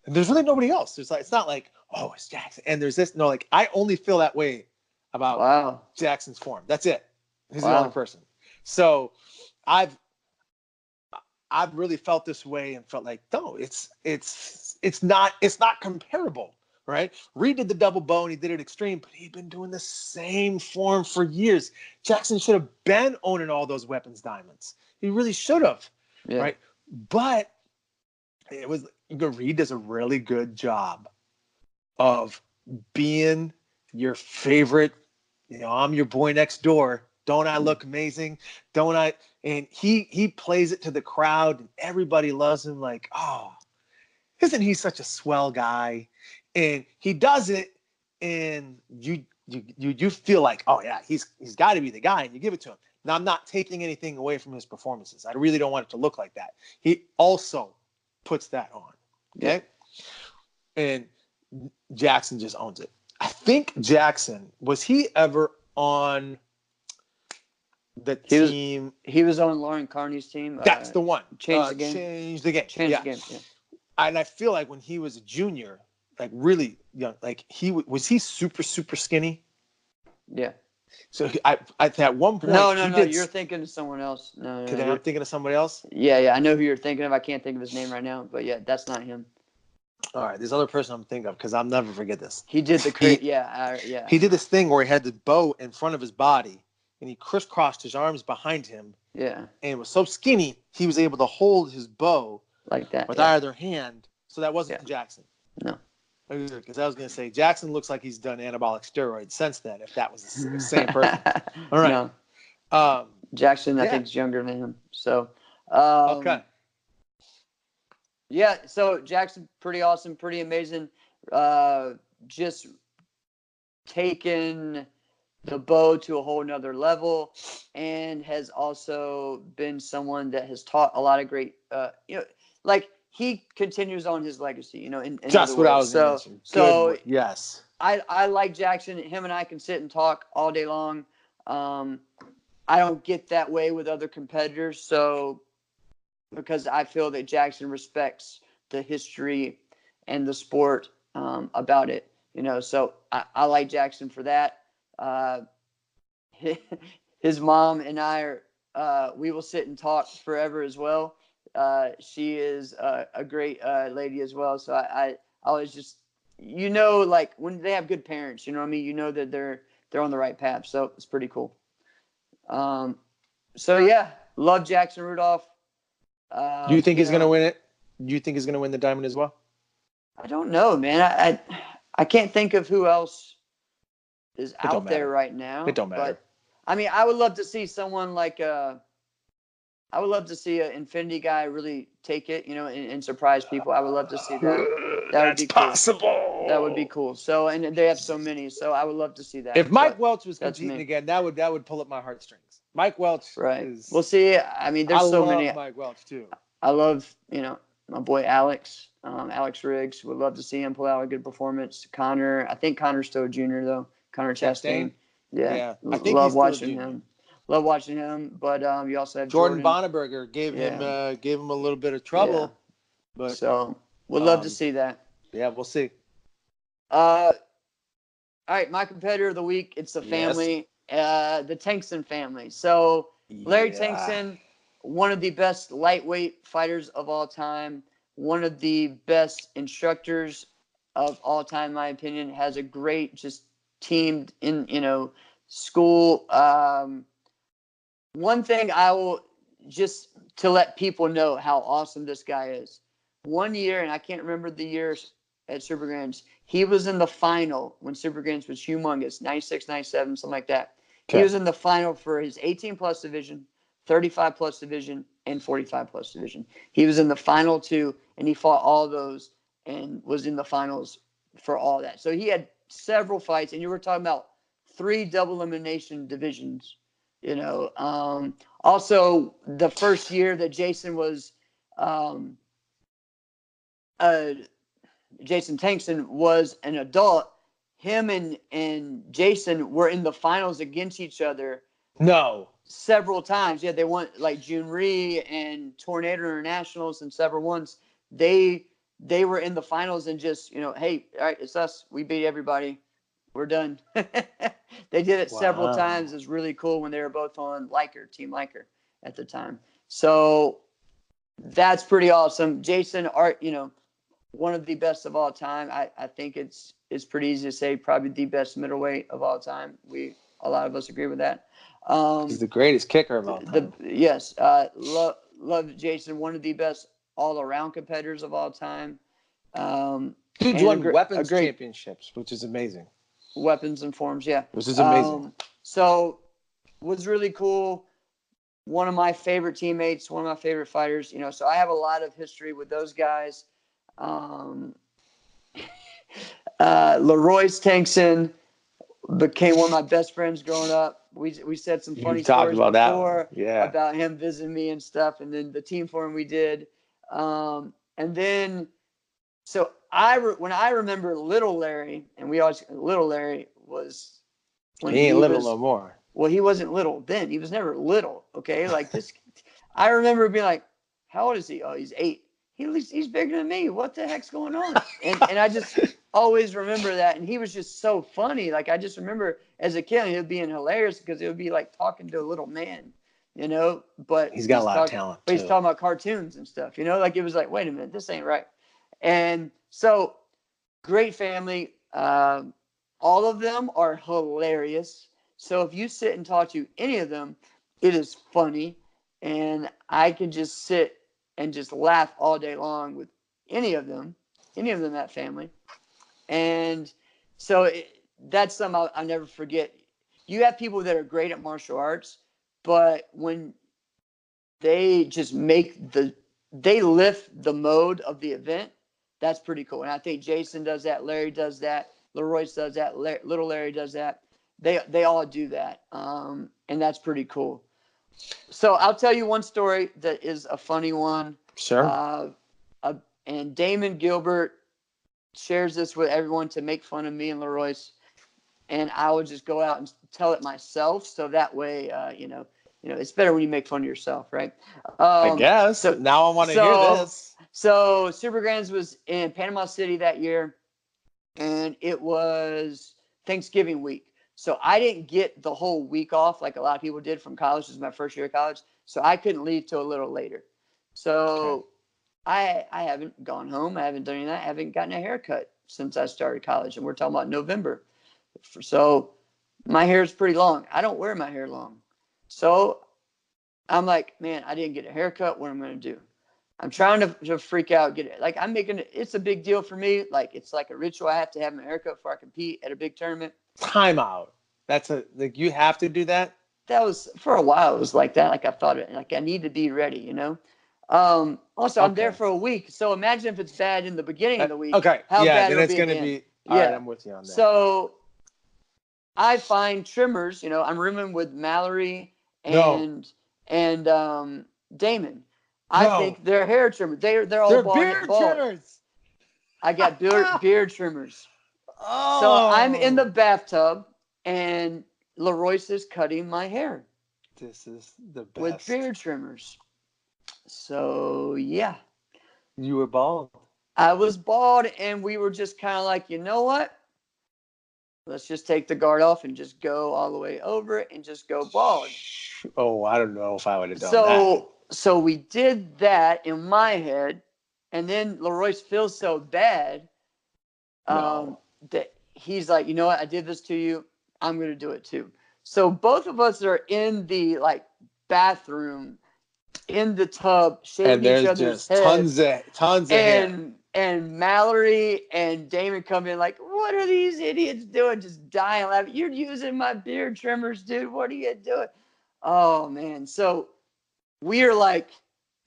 S1: And there's really nobody else. It's not like, oh, it's Jackson. And there's this. No, like I only feel that way about Jackson's form. That's it. He's the only person. So I've really felt this way and felt like, no, it's not comparable, right? Reed did the double bow and he did it extreme, but he'd been doing the same form for years. Jackson should have been owning all those weapons diamonds. He really should have, right? But Reed does a really good job of being your favorite. I'm your boy next door. Don't I look amazing? Don't I? And he plays it to the crowd, and everybody loves him. Like, oh, isn't he such a swell guy? And he does it, and you feel like, oh yeah, he's got to be the guy, and you give it to him. Now I'm not taking anything away from his performances. I really don't want it to look like that. He also puts that on. Okay, and Jackson just owns it. I think Jackson, was he ever on the team?
S2: He was on Lauren Carney's team.
S1: That's the one.
S2: Change the game.
S1: Change the game.
S2: Change the game. Yeah.
S1: And I feel like when he was a junior, like really young. Like was he super skinny?
S2: Yeah.
S1: So at one point,
S2: no, you're thinking of someone else. No,
S1: I'm thinking of somebody else.
S2: Yeah, I know who you're thinking of. I can't think of his name right now, but yeah, that's not him.
S1: All right, this other person I'm thinking of, because I'll never forget this.
S2: He did the yeah.
S1: He did this thing where he had the bow in front of his body, and he crisscrossed his arms behind him.
S2: Yeah.
S1: And was so skinny, he was able to hold his bow
S2: like that
S1: with either hand. So that wasn't Jackson.
S2: No.
S1: Because I was going to say, Jackson looks like he's done anabolic steroids since then, if that was the same person. All right.
S2: No. Jackson, I think, is younger than him. So,
S1: okay.
S2: Yeah, so Jackson, pretty awesome, pretty amazing. Just taken the bow to a whole nother level, and has also been someone that has taught a lot of great, like he continues on his legacy, in
S1: just what I was going to mention.
S2: So
S1: yes,
S2: I like Jackson. Him and I can sit and talk all day long. I don't get that way with other competitors, so because I feel that Jackson respects the history and the sport about it, so I like Jackson for that. His mom and I we will sit and talk forever as well. She is a great lady as well. So I always just, like when they have good parents, you know what I mean? That they're on the right path. So it's pretty cool. So yeah, love Jackson Rudolph.
S1: Do you think he's going to win it? Do you think he's going to win the diamond as well?
S2: I don't know, man. I can't think of who else is out there right now.
S1: It don't matter.
S2: But I mean, I would love to see someone like I would love to see an Infinity guy really take it, and surprise people. I would love to see that. That would be cool.
S1: Possible.
S2: That would be cool. So, and they have so many, so I would love to see that.
S1: If Mike Welch was competing again, that would pull up my heartstrings. Mike Welch,
S2: right? We'll see. I mean, there's so many.
S1: I love Mike Welch too.
S2: I love, my boy Alex Riggs. Would love to see him pull out a good performance. Connor, I think Connor's still a junior though. Connor Chastain. Yeah. I think love watching him. Love watching him, but you also have
S1: Jordan Bonneberger gave him a little bit of trouble. Yeah. But
S2: so would love to see that.
S1: Yeah, we'll see.
S2: All right, my competitor of the week, it's the family, the Tankson family. So Larry Tankson, one of the best lightweight fighters of all time, one of the best instructors of all time, in my opinion, has a great just teamed in, school. One thing I will just to let people know how awesome this guy is. One year, and I can't remember the years at Super Grands, he was in the final when Super Grands was humongous, 96, 97, something like that. Okay. He was in the final for his 18-plus division, 35-plus division, and 45-plus division. He was in the final two, and he fought all those and was in the finals for all that. So he had several fights, and you were talking about 3 double elimination divisions. Also the first year that Jason was, Jason Tankson was an adult, him and Jason were in the finals against each other.
S1: No.
S2: Several times. Yeah, they won like June Ree and Tornado Internationals and several ones. They were in the finals and just, hey, all right, it's us. We beat everybody. We're done. They did it several times. It was really cool when they were both on Team Liker at the time. So that's pretty awesome. Jason, one of the best of all time. I think it's pretty easy to say probably the best middleweight of all time. A lot of us agree with that.
S1: He's the greatest kicker of all time.
S2: Yes. Love Jason, one of the best all-around competitors of all time.
S1: Dude's won weapons championships, which is amazing.
S2: Weapons and forms, yeah.
S1: Which is amazing.
S2: So was really cool. One of my favorite teammates, one of my favorite fighters, so I have a lot of history with those guys. Leroy's Tankson became one of my best friends growing up. We said some funny stories before about him visiting me and stuff, and then the team forum we did. And then, so when I remember Little Larry, and Little Larry was when
S1: he ain't little no more.
S2: Well, he wasn't little then. He was never little. Okay, like this. I remember being like, "How old is he? Oh, he's 8. He's bigger than me. What the heck's going on?" And I just always remember that. And he was just so funny. Like, I just remember as a kid, it being hilarious because it would be like talking to a little man, but
S1: he's got a lot of talent
S2: but he's talking about cartoons and stuff, like it was like, wait a minute, this ain't right. And so great family. All of them are hilarious. So if you sit and talk to any of them, it is funny. And I can just sit and just laugh all day long with any of them, that family. And so that's something I'll never forget. You have people that are great at martial arts, but when they just they lift the mode of the event, that's pretty cool. And I think Jason does that. Larry does that. Leroyce does that. Little Larry does that. They all do that. And that's pretty cool. So I'll tell you one story that is a funny one.
S1: Sure.
S2: And Damon Gilbert shares this with everyone to make fun of me and Leroyce. And I would just go out and tell it myself. So that way, it's better when you make fun of yourself, right?
S1: I guess. So, now I want to hear this.
S2: So Super Grands was in Panama City that year, and it was Thanksgiving week. So I didn't get the whole week off like a lot of people did from college. This was my first year of college. So I couldn't leave till a little later. So I haven't gone home. I haven't done any of that. I haven't gotten a haircut since I started college. And we're talking about November. So my hair is pretty long. I don't wear my hair long. So I'm like, man, I didn't get a haircut. What am I going to do? I'm trying to freak out, get it. Like, it's a big deal for me. Like, it's like a ritual. I have to have my haircut before I compete at a big tournament.
S1: Time out. You have to do that?
S2: That was, for a while, it was like that. Like, I thought I need to be ready, Also, I'm there for a week. So imagine if it's bad in the beginning of the week.
S1: Okay.
S2: How bad
S1: then it's going to be. All right, I'm with you on that.
S2: So I find trimmers. I'm rooming with Mallory and Damon. I think they're hair trimmers. They're all
S1: beard trimmers.
S2: I got beard trimmers.
S1: Oh.
S2: So I'm in the bathtub and Leroyce is cutting my hair.
S1: This is the best.
S2: With beard trimmers. So yeah.
S1: You were bald.
S2: I was bald, and we were just kind of like, you know what? Let's just take the guard off and just go all the way over it and just go bald.
S1: Oh, I don't know if I would have done that.
S2: So we did that in my head, and then Leroyce feels so bad that he's like, you know what? I did this to you. I'm going to do it too. So both of us are in the bathroom, in the tub, shaving each other's heads.
S1: Tons of hair.
S2: And Mallory and Damon come in like, what are these idiots doing? Just dying laughing. You're using my beard trimmers, dude. What are you doing? Oh, man. So we're like,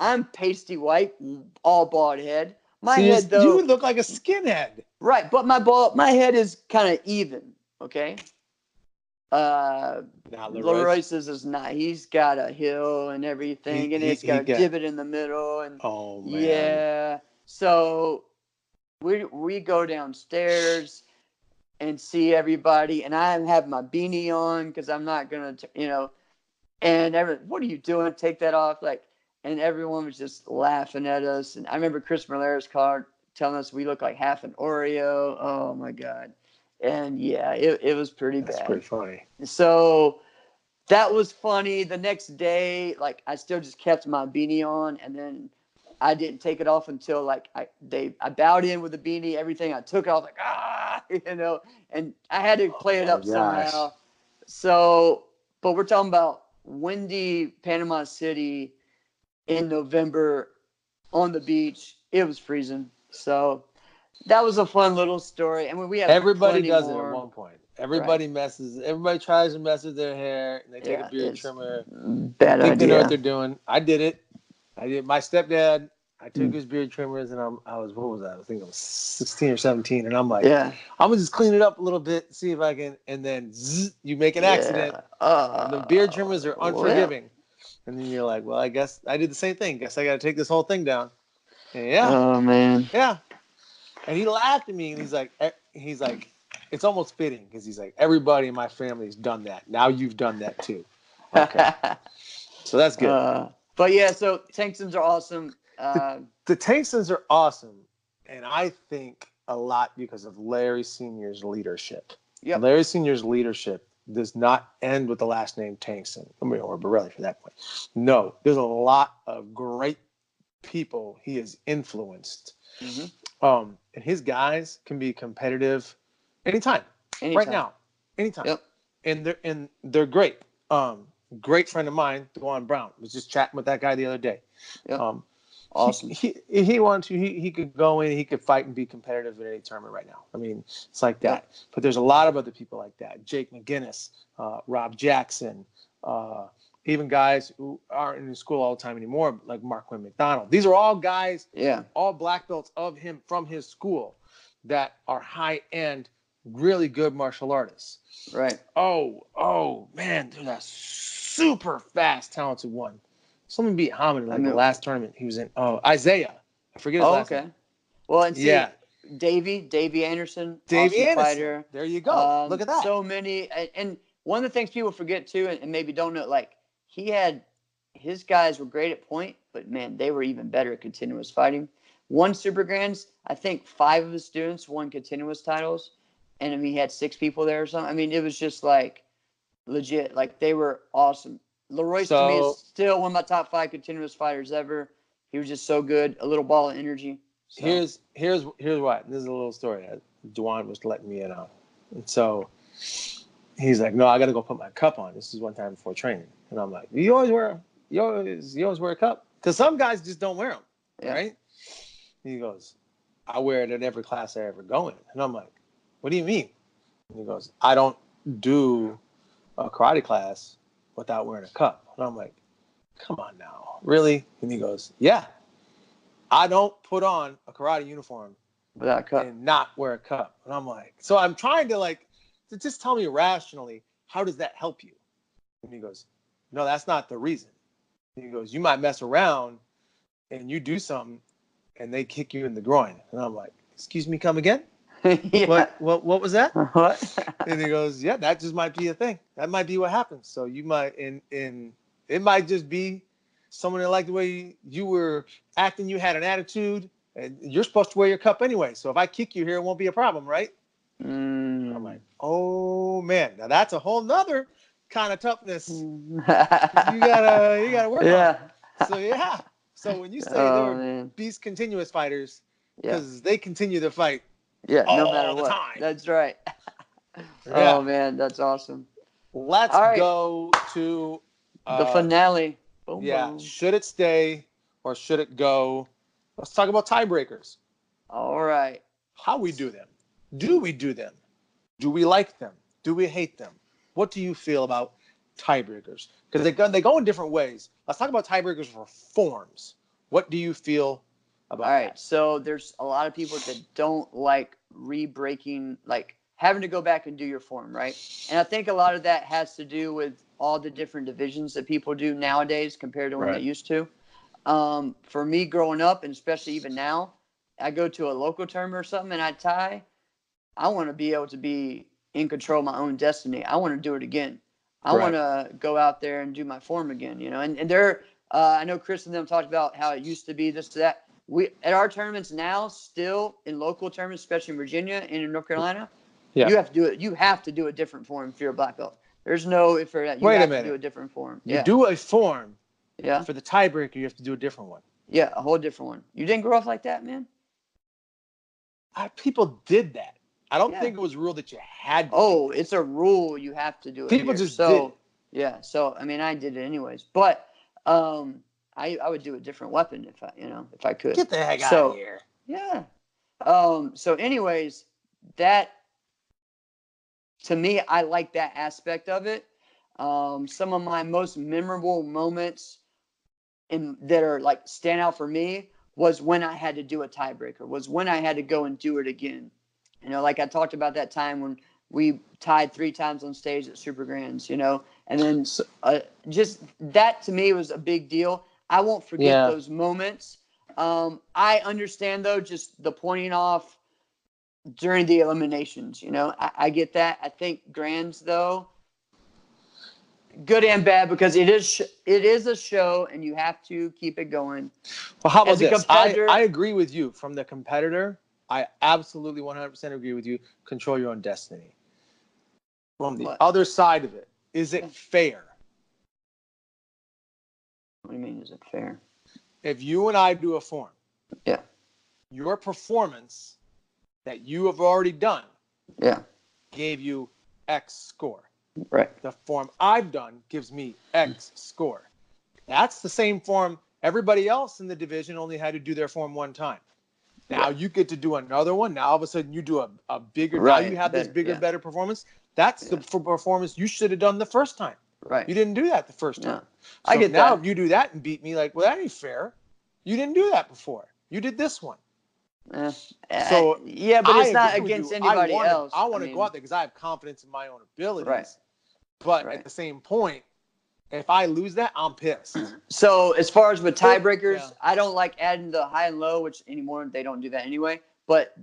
S2: I'm pasty white, all bald head. My head, though.
S1: You look like a skinhead.
S2: Right. But my head is kind of even. Okay. Leroyce's is not. He's got a hill and everything, and it's got a divot in the middle. And
S1: oh, man.
S2: Yeah. So we go downstairs and see everybody, and I have my beanie on because I'm not gonna, and what are you doing? Take that off, and everyone was just laughing at us. And I remember Chris Malera's card telling us we look like half an Oreo. Oh my God. And yeah, it was pretty bad.
S1: That's pretty funny.
S2: So that was funny. The next day, I still just kept my beanie on, and then I didn't take it off until I bowed in with the beanie, everything. I took it off and I had to play it up somehow. So, but we're talking about windy Panama City in November on the beach. It was freezing. So that was a fun little story. I mean, we have
S1: everybody does it at one point. Everybody messes. Everybody tries to mess with their hair, and they take a beard trimmer.
S2: Bad idea.
S1: They know what they're doing. I did it. My stepdad. I took his beard trimmers, and I was what was that? I think I was 16 or 17, and I'm like, I'm gonna just clean it up a little bit, see if I can, and then you make an accident. And the beard trimmers are unforgiving, and then you're like, well, I guess I did the same thing. Guess I got to take this whole thing down. And
S2: oh man.
S1: Yeah. And he laughed at me, and he's like, it's almost fitting because he's like, everybody in my family has done that. Now you've done that too. Okay. So that's good.
S2: But yeah, so Tanksons are awesome.
S1: The Tanksons are awesome, and I think a lot because of Larry Sr.'s leadership.
S2: Yep.
S1: Larry Sr.'s leadership does not end with the last name Tankson, or Borelli for that point. No, there's a lot of great people he has influenced. And his guys can be competitive anytime. Right now, anytime.
S2: Yep.
S1: And they're great. Great friend of mine, Dewan Brown, was just chatting with that guy the other day.
S2: Yep. Awesome.
S1: He wanted to. He could go in. He could fight and be competitive in any tournament right now. I mean, it's like that. Yep. But there's a lot of other people like that. Jake McGinnis, Rob Jackson, even guys who aren't in school all the time anymore, like Marquin McDonald. These are all guys, all black belts of him from his school that are high end, really good martial artists.
S2: Right.
S1: Oh man, there's a super fast, talented one. Someone beat Hamid in the last tournament he was in. Oh, Isaiah. I forget his last name.
S2: Well, and see, Davey Anderson, awesome fighter.
S1: There you go. Look at that.
S2: So many. And one of the things people forget too, and maybe don't know, like his guys were great at point, but man, they were even better at continuous fighting. Won Super Grands. I think 5 of his students won continuous titles. And I mean, he had 6 people there or something. I mean, it was just like legit. Like they were awesome. Leroy to me is still one of my top 5 continuous fighters ever. He was just so good, a little ball of energy. So.
S1: Here's what. This is a little story that Dewan was letting me in on. And so he's like, "No, I got to go put my cup on." This is one time before training, and I'm like, "You always wear a cup?" Because some guys just don't wear them, right? And he goes, "I wear it at every class I ever go in," and I'm like, "What do you mean?" And he goes, "I don't do a karate class without wearing a cup." And I'm like, "Come on now, really?" And he goes, "Yeah, I don't put on a karate uniform
S2: without a cup
S1: and not wear a cup." And I'm like, so I'm trying to just tell me rationally, how does that help you? And he goes, "No, that's not the reason." And he goes, "You might mess around and you do something and they kick you in the groin." And I'm like, "Excuse me, come again?" What was that?
S2: What?
S1: And he goes, "Yeah, that just might be a thing. That might be what happens. So you might, and it might just be someone that liked the way you were acting. You had an attitude, and you're supposed to wear your cup anyway. So if I kick you here, it won't be a problem, right?" I'm like, "Oh man, now that's a whole nother kind of toughness. You gotta work on." So when you say they're beast continuous fighters, because they continue to fight.
S2: No matter what.
S1: Time.
S2: That's right. Oh man, that's awesome.
S1: Let's go to
S2: the finale. Boom, boom.
S1: Should it stay or should it go? Let's talk about tiebreakers.
S2: All right.
S1: How we do them? Do we do them? Do we like them? Do we hate them? What do you feel about tiebreakers? Because they go in different ways. Let's talk about tiebreakers for forms. What do you feel about that?
S2: All right. So there's a lot of people that don't like re-breaking, like having to go back and do your form, right? And I think a lot of that has to do with all the different divisions that people do nowadays compared to when they used to. For me growing up, and especially even now, I go to a local tournament or something and I tie. I want to be able to be in control of my own destiny. I want to do it again. I want to go out there and do my form again, you know. And there, I know Chris and them talked about how it used to be this, that. We at our tournaments now, still in local tournaments, especially in Virginia and in North Carolina, you have to do it. You have to do a different form if you're a black belt. There's no if or that. You have to do a different form.
S1: You do a form. For the tiebreaker, you have to do a different one.
S2: Yeah, a whole different one. You didn't grow up like that, man?
S1: People did that. I don't think it was a rule that you had to.
S2: Oh, it's a rule. You have to do it.
S1: People just did.
S2: Yeah. So, I mean, I did it anyways. But I would do a different weapon if I could.
S1: Get the heck out of here.
S2: Yeah. So anyways, that, to me, I like that aspect of it. Some of my most memorable moments that are like stand out for me was when I had to do a tiebreaker, was when I had to go and do it again. You know, like I talked about that time when we tied 3 times on stage at Super Grands, you know, and then just that to me was a big deal. I won't forget those moments. I understand, though, just the pointing off during the eliminations, you know, I get that. I think Grands, though, good and bad, because it is a show and you have to keep it going.
S1: Well, how about this? I agree with you. From the competitor, I absolutely 100% agree with you. Control your own destiny. From the
S2: What?
S1: other side of it, is it fair?
S2: What do you mean, is it fair?
S1: If you and I do a form,
S2: Yeah.
S1: your performance that you have already done gave you X score.
S2: Right.
S1: The form I've done gives me X score. That's the same form. Everybody else in the division only had to do their form one time. Now you get to do another one. Now all of a sudden you do a bigger, now you have this bigger, better performance. That's the performance you should have done the first time.
S2: Right.
S1: You didn't do that the first time. So
S2: I get
S1: now
S2: that.
S1: if you do that and beat me, like, well, that ain't fair. You didn't do that before. You did this one. So
S2: yeah, but it's not against anybody else.
S1: I want to go out there because I have confidence in my own abilities.
S2: Right.
S1: But at the same point, if I lose that, I'm pissed.
S2: So as far as with tiebreakers, I don't like adding the high and low, which anymore they don't do that anyway. But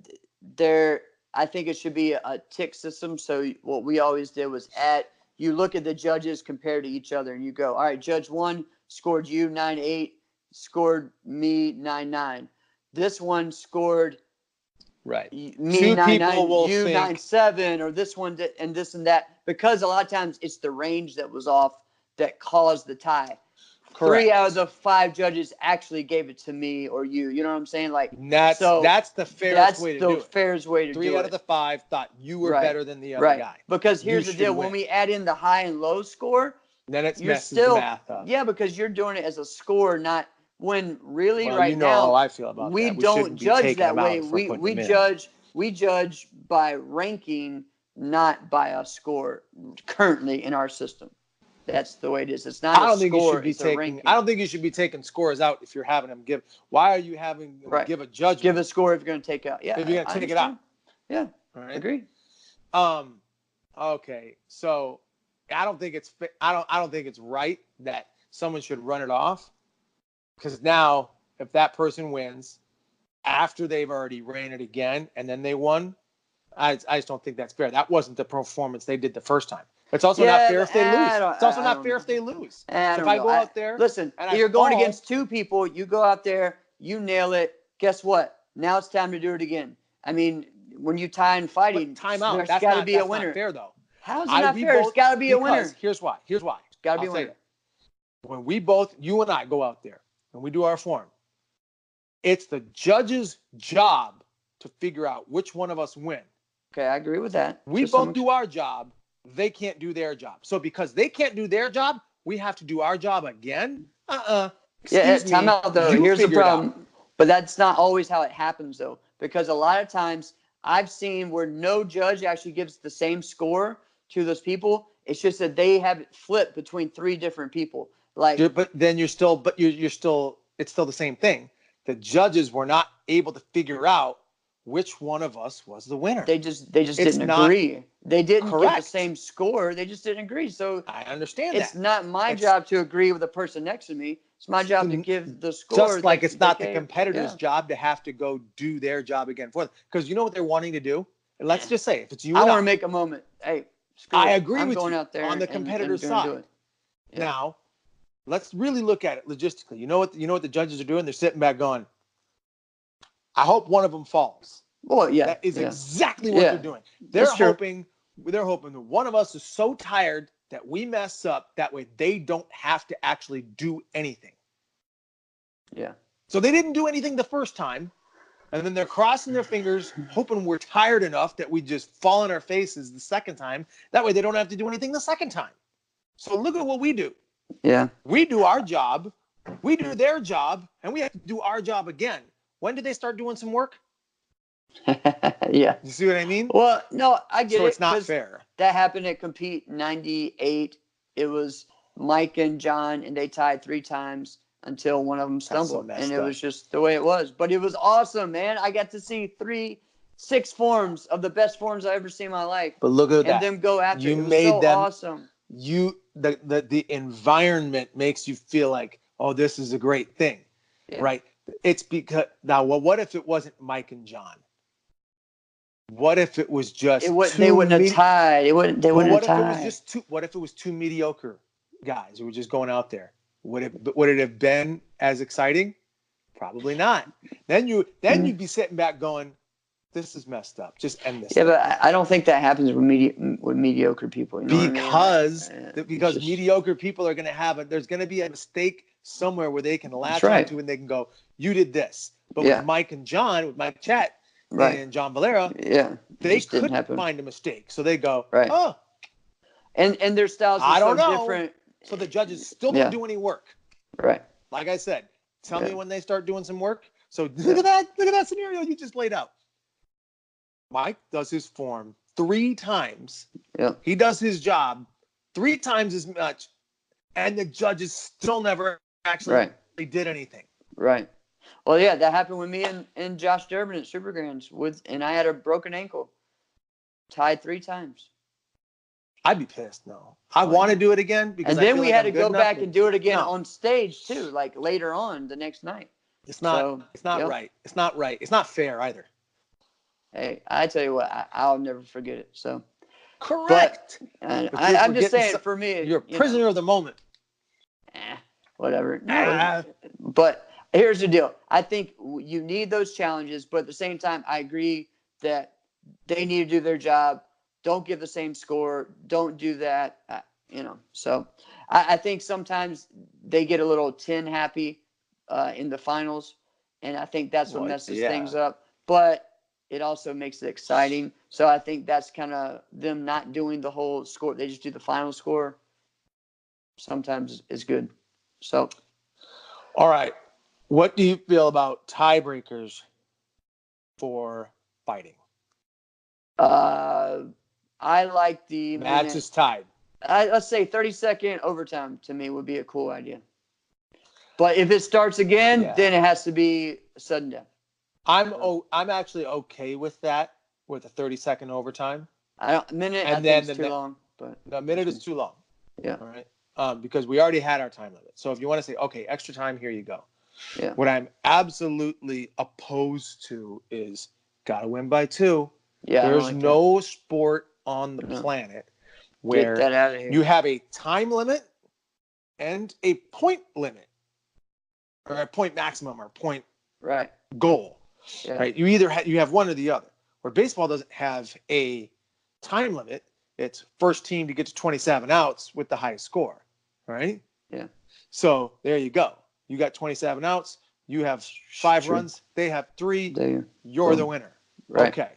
S2: I think it should be a tick system. So what we always did was you look at the judges compared to each other, and you go, all right, Judge 1 scored you 9-8, scored me 9-9. This one scored me 9-9, you 9-7, or this one and this and that, because a lot of times it's the range that was off that caused the tie. Correct. 3 out of the 5 judges actually gave it to me or you. You know what I'm saying? Like
S1: that's the fairest way to do it.
S2: That's the fairest way to do it.
S1: 3 out of the 5 thought you were better than the other guy.
S2: Because here's the deal: when we add in the high and low score,
S1: then it messes the math up.
S2: Yeah, because you're doing it as a score, not when really
S1: now.
S2: How
S1: I feel about
S2: we
S1: that.
S2: don't judge that way. We judge by ranking, not by a score currently in our system. That's the way it is. It's not a score, it's a ranking.
S1: I don't think you should be taking scores out if you're having them give. Why are you having them give a judgment?
S2: Give a score if you're going to take out. Yeah,
S1: if you're going to take it out.
S2: Yeah,
S1: all right.
S2: Agree.
S1: Okay, so I don't think it's right that someone should run it off, because now if that person wins after they've already ran it again and then they won, I just don't think that's fair. That wasn't the performance they did the first time. It's also not fair if they lose. It's also not fair if they lose. If I go out there,
S2: listen, if you're going against 2 people, you go out there, you nail it. Guess what? Now it's time to do it again. I mean, when you tie in fighting,
S1: timeout.
S2: There's got to be a winner.
S1: Not fair though.
S2: How is it not fair? It's got to be a winner.
S1: Here's why. It's
S2: got to be a winner.
S1: When you and I go out there and we do our form, it's the judge's job to figure out which one of us win.
S2: Okay, I agree with that.
S1: We both do our job. They can't do their job. So because they can't do their job, we have to do our job again?
S2: Time out though. Here's the problem. But that's not always how it happens though. Because a lot of times I've seen where no judge actually gives the same score to those people. It's just that they have it flipped between 3 different people.
S1: But then you're still it's still the same thing. The judges were not able to figure out which one of us was the winner.
S2: They just didn't agree. They didn't get the same score. They just didn't agree. So
S1: I understand
S2: it's not my job to agree with the person next to me. It's my job to give the score.
S1: Just like it's not the competitor's job to have to go do their job again for them. Because you know what they're wanting to do? Let's just say, if it's you, I
S2: want to make a moment. Hey,
S1: I agree with
S2: you
S1: out there on the competitor's side. Now, let's really look at it logistically. You know what the judges are doing? They're sitting back going, I hope one of them falls.
S2: Well, yeah.
S1: That is exactly what they're doing. They're hoping that one of us is so tired that we mess up. That way they don't have to actually do anything.
S2: Yeah.
S1: So they didn't do anything the first time. And then they're crossing their fingers, hoping we're tired enough that we just fall on our faces the second time. That way they don't have to do anything the second time. So look at what we do.
S2: Yeah.
S1: We do our job. We do their job. And we have to do our job again. When did they start doing some work?
S2: Yeah.
S1: You see what I mean?
S2: Well, no, I get it.
S1: So it's not fair.
S2: That happened at Compete 98. It was Mike and John, and they tied 3 times until one of them stumbled. And it was just the way it was. But it was awesome, man. I got to see 6 forms of the best forms I've ever seen in my life.
S1: But look at that.
S2: And them go after
S1: you
S2: it. It was
S1: made
S2: so
S1: them
S2: awesome.
S1: The environment makes you feel like, oh, this is a great thing. Yeah. Right? It's because now, well, what if it wasn't Mike and John? What if it was just
S2: they wouldn't have tied? They wouldn't have tied.
S1: What if it was 2 mediocre guys who were just going out there? Would it have been as exciting? Probably not. Then you'd be sitting back going, this is messed up. Just end this.
S2: Yeah, but I don't think that happens with mediocre people. You know
S1: because
S2: what I mean?
S1: because mediocre people are going to have there's going to be a mistake somewhere where they can latch onto and they can go, you did this. But with Mike and John, with Mike Chat and John Valera, they couldn't find a mistake. So they go, oh.
S2: And their styles are so different.
S1: So the judges still don't do any work.
S2: Right.
S1: Like I said, tell me when they start doing some work. So look at that scenario you just laid out. Mike does his form 3 times.
S2: Yeah.
S1: He does his job 3 times as much, and the judges still never actually did anything.
S2: Right. Well, yeah, that happened with me and Josh Durbin at Super Grands and I had a broken ankle. Tied 3 times.
S1: I'd be pissed. No, I want to do it again because.
S2: And then we had to go back and do it again on stage too, like later on the next night.
S1: It's not. It's not right. It's not right. It's not fair either.
S2: Hey, I tell you what, I'll never forget it. So.
S1: Correct.
S2: But I'm just saying, for me,
S1: you're a prisoner of the moment.
S2: Whatever. No, but here's the deal. I think you need those challenges, but at the same time, I agree that they need to do their job. Don't give the same score. Don't do that. So I think sometimes they get a little 10 happy in the finals, and I think that's what messes things up. But it also makes it exciting. So I think that's kind of them not doing the whole score. They just do the final score. Sometimes is good. So.
S1: All right. What do you feel about tiebreakers for fighting?
S2: I like the
S1: match is tied.
S2: Let's say 30-second overtime to me would be a cool idea. But if it starts again, then it has to be sudden death.
S1: I'm actually okay with that, with a 30-second overtime.
S2: I think it's too long. But
S1: a minute is too long.
S2: Yeah.
S1: All right. Because we already had our time limit. So if you want to say, okay, extra time, here you go.
S2: Yeah.
S1: What I'm absolutely opposed to is gotta win by 2.
S2: Yeah.
S1: There's no sport on the planet where you have a time limit and a point limit, or a point maximum, or point goal.
S2: Yeah.
S1: Right? You either you have one or the other. Where baseball doesn't have a time limit, it's first team to get to 27 outs with the highest score. Right?
S2: Yeah.
S1: So there you go. You got 27 outs. You have 5 runs. They have 3. You're the winner.
S2: Right.
S1: Okay.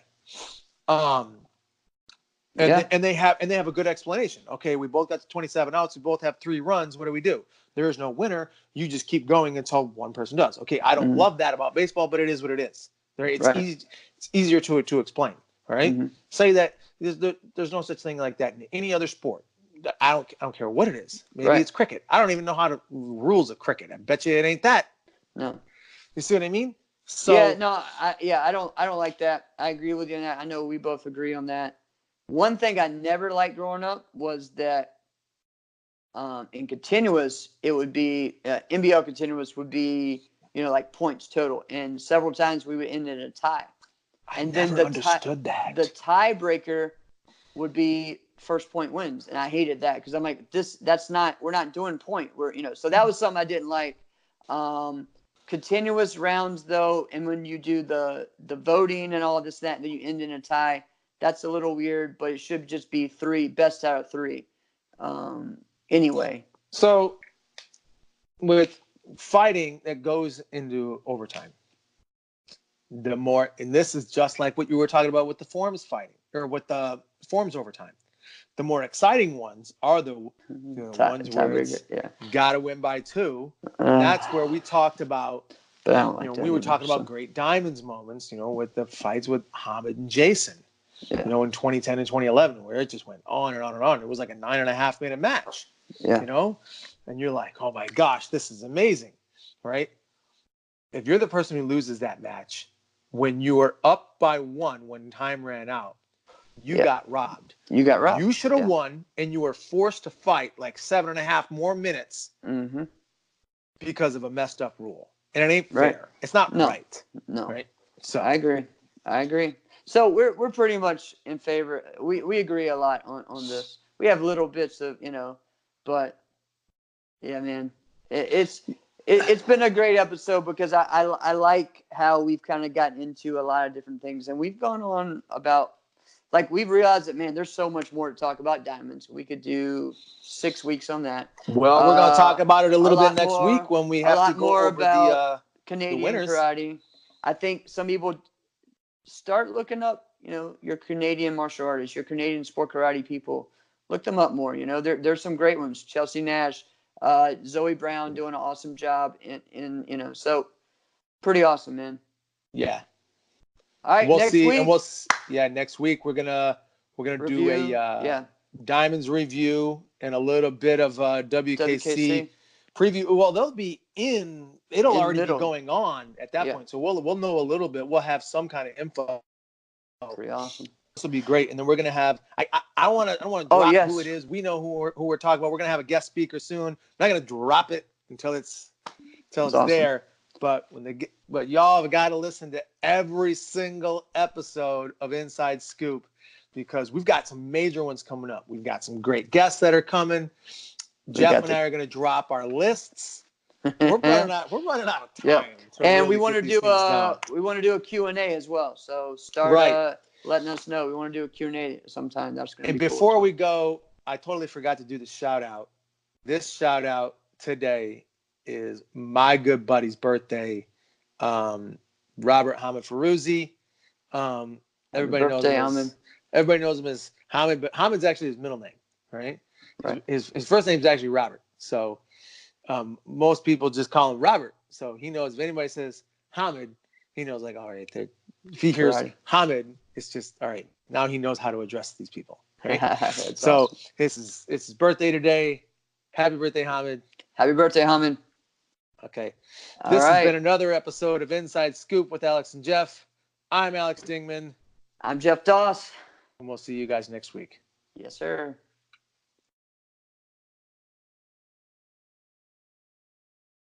S1: And they have a good explanation. Okay, we both got to 27 outs. We both have 3 runs. What do? There is no winner. You just keep going until one person does. Okay, I don't love that about baseball, but it is what it is. It's easy. It's easier to explain. All right. Say that there's no such thing like that in any other sport. I don't care what it is. Maybe it's cricket. I don't even know how to rules of cricket. I bet you it ain't that.
S2: No.
S1: You see what I mean? So
S2: I don't like that. I agree with you on that. I know we both agree on that. One thing I never liked growing up was that in continuous, it would be NBL continuous would be like points total, and several times we would end in a tie.
S1: I never understood that.
S2: The tiebreaker would be first point wins, and I hated that because I'm like, we're not doing point. So that was something I didn't like. Continuous rounds though, and when you do the voting and all of this, that, and then you end in a tie, that's a little weird, but it should just be 3 best out of 3. Anyway.
S1: So with fighting that goes into overtime, and this is just like what you were talking about with the forms fighting, or with the forms overtime. The more exciting ones are the ones where it's got to win by 2. That's where we talked about.
S2: But I don't like
S1: we were talking about great diamonds moments. With the fights with Hamid and Jason.
S2: Yeah.
S1: In 2010 and 2011, where it just went on and on and on. It was like a 9.5 minute match.
S2: Yeah.
S1: And you're like, oh my gosh, this is amazing, right? If you're the person who loses that match, when you were up by 1 when time ran out, you got robbed. You should have won, and you were forced to fight like 7.5 more minutes because of a messed up rule. And it ain't fair. It's not right.
S2: No.
S1: Right? So
S2: I agree. So we're pretty much in favor. We agree a lot on this. We have little bits of, but yeah, man, it's It's been a great episode because I like how we've kind of gotten into a lot of different things, and we've gone on about, like, we've realized that, man, there's so much more to talk about diamonds. We could do 6 weeks on that.
S1: Well, we're going to talk about it a little bit next
S2: more,
S1: week when we
S2: a
S1: have
S2: lot
S1: to go
S2: more
S1: over
S2: about
S1: the
S2: Canadian
S1: winners.
S2: karate. I think some people start looking up, your Canadian martial artists, your Canadian sport karate people. Look them up more. There's some great ones. Chelsea Nash, Zoe Brown doing an awesome job. So pretty awesome, man.
S1: Yeah.
S2: All right, next week.
S1: Next week we're gonna
S2: Review,
S1: do a Diamonds review and a little bit of WKC preview. Well, they'll be it'll already be going on at that point, so we'll know a little bit. We'll have some kind of info.
S2: Pretty awesome.
S1: This will be great, and then we're gonna have. I don't want to drop who it is. We know who we're talking about. We're gonna have a guest speaker soon. I'm not gonna drop it until it's awesome. There. But y'all have got to listen to every single episode of Inside Scoop, because we've got some major ones coming up. We've got some great guests that are coming. Jeff and I are going to drop our lists. We're running out of time.
S2: Yep. And we want to do a Q&A as well. So start letting us know. We want to do a Q&A sometime. That's going to be cool. And
S1: before we go, I totally forgot to do the shout out. This shout out today is my good buddy's birthday, Robert Hamid Ferruzzi. Everybody knows him as Hamid, but Hamid's actually his middle name, right? His first name is actually Robert. So most people just call him Robert. So he knows if anybody says Hamid, he knows, like, all right, if he hears Hamid, it's just all right. Now he knows how to address these people. Right? So awesome. It's his birthday today. Happy birthday, Hamid.
S2: Happy birthday, Hamid.
S1: Okay. This has been another episode of Inside Scoop with Alex and Jeff. I'm Alex Dingman.
S2: I'm Jeff Doss.
S1: And we'll see you guys next week.
S2: Yes, sir.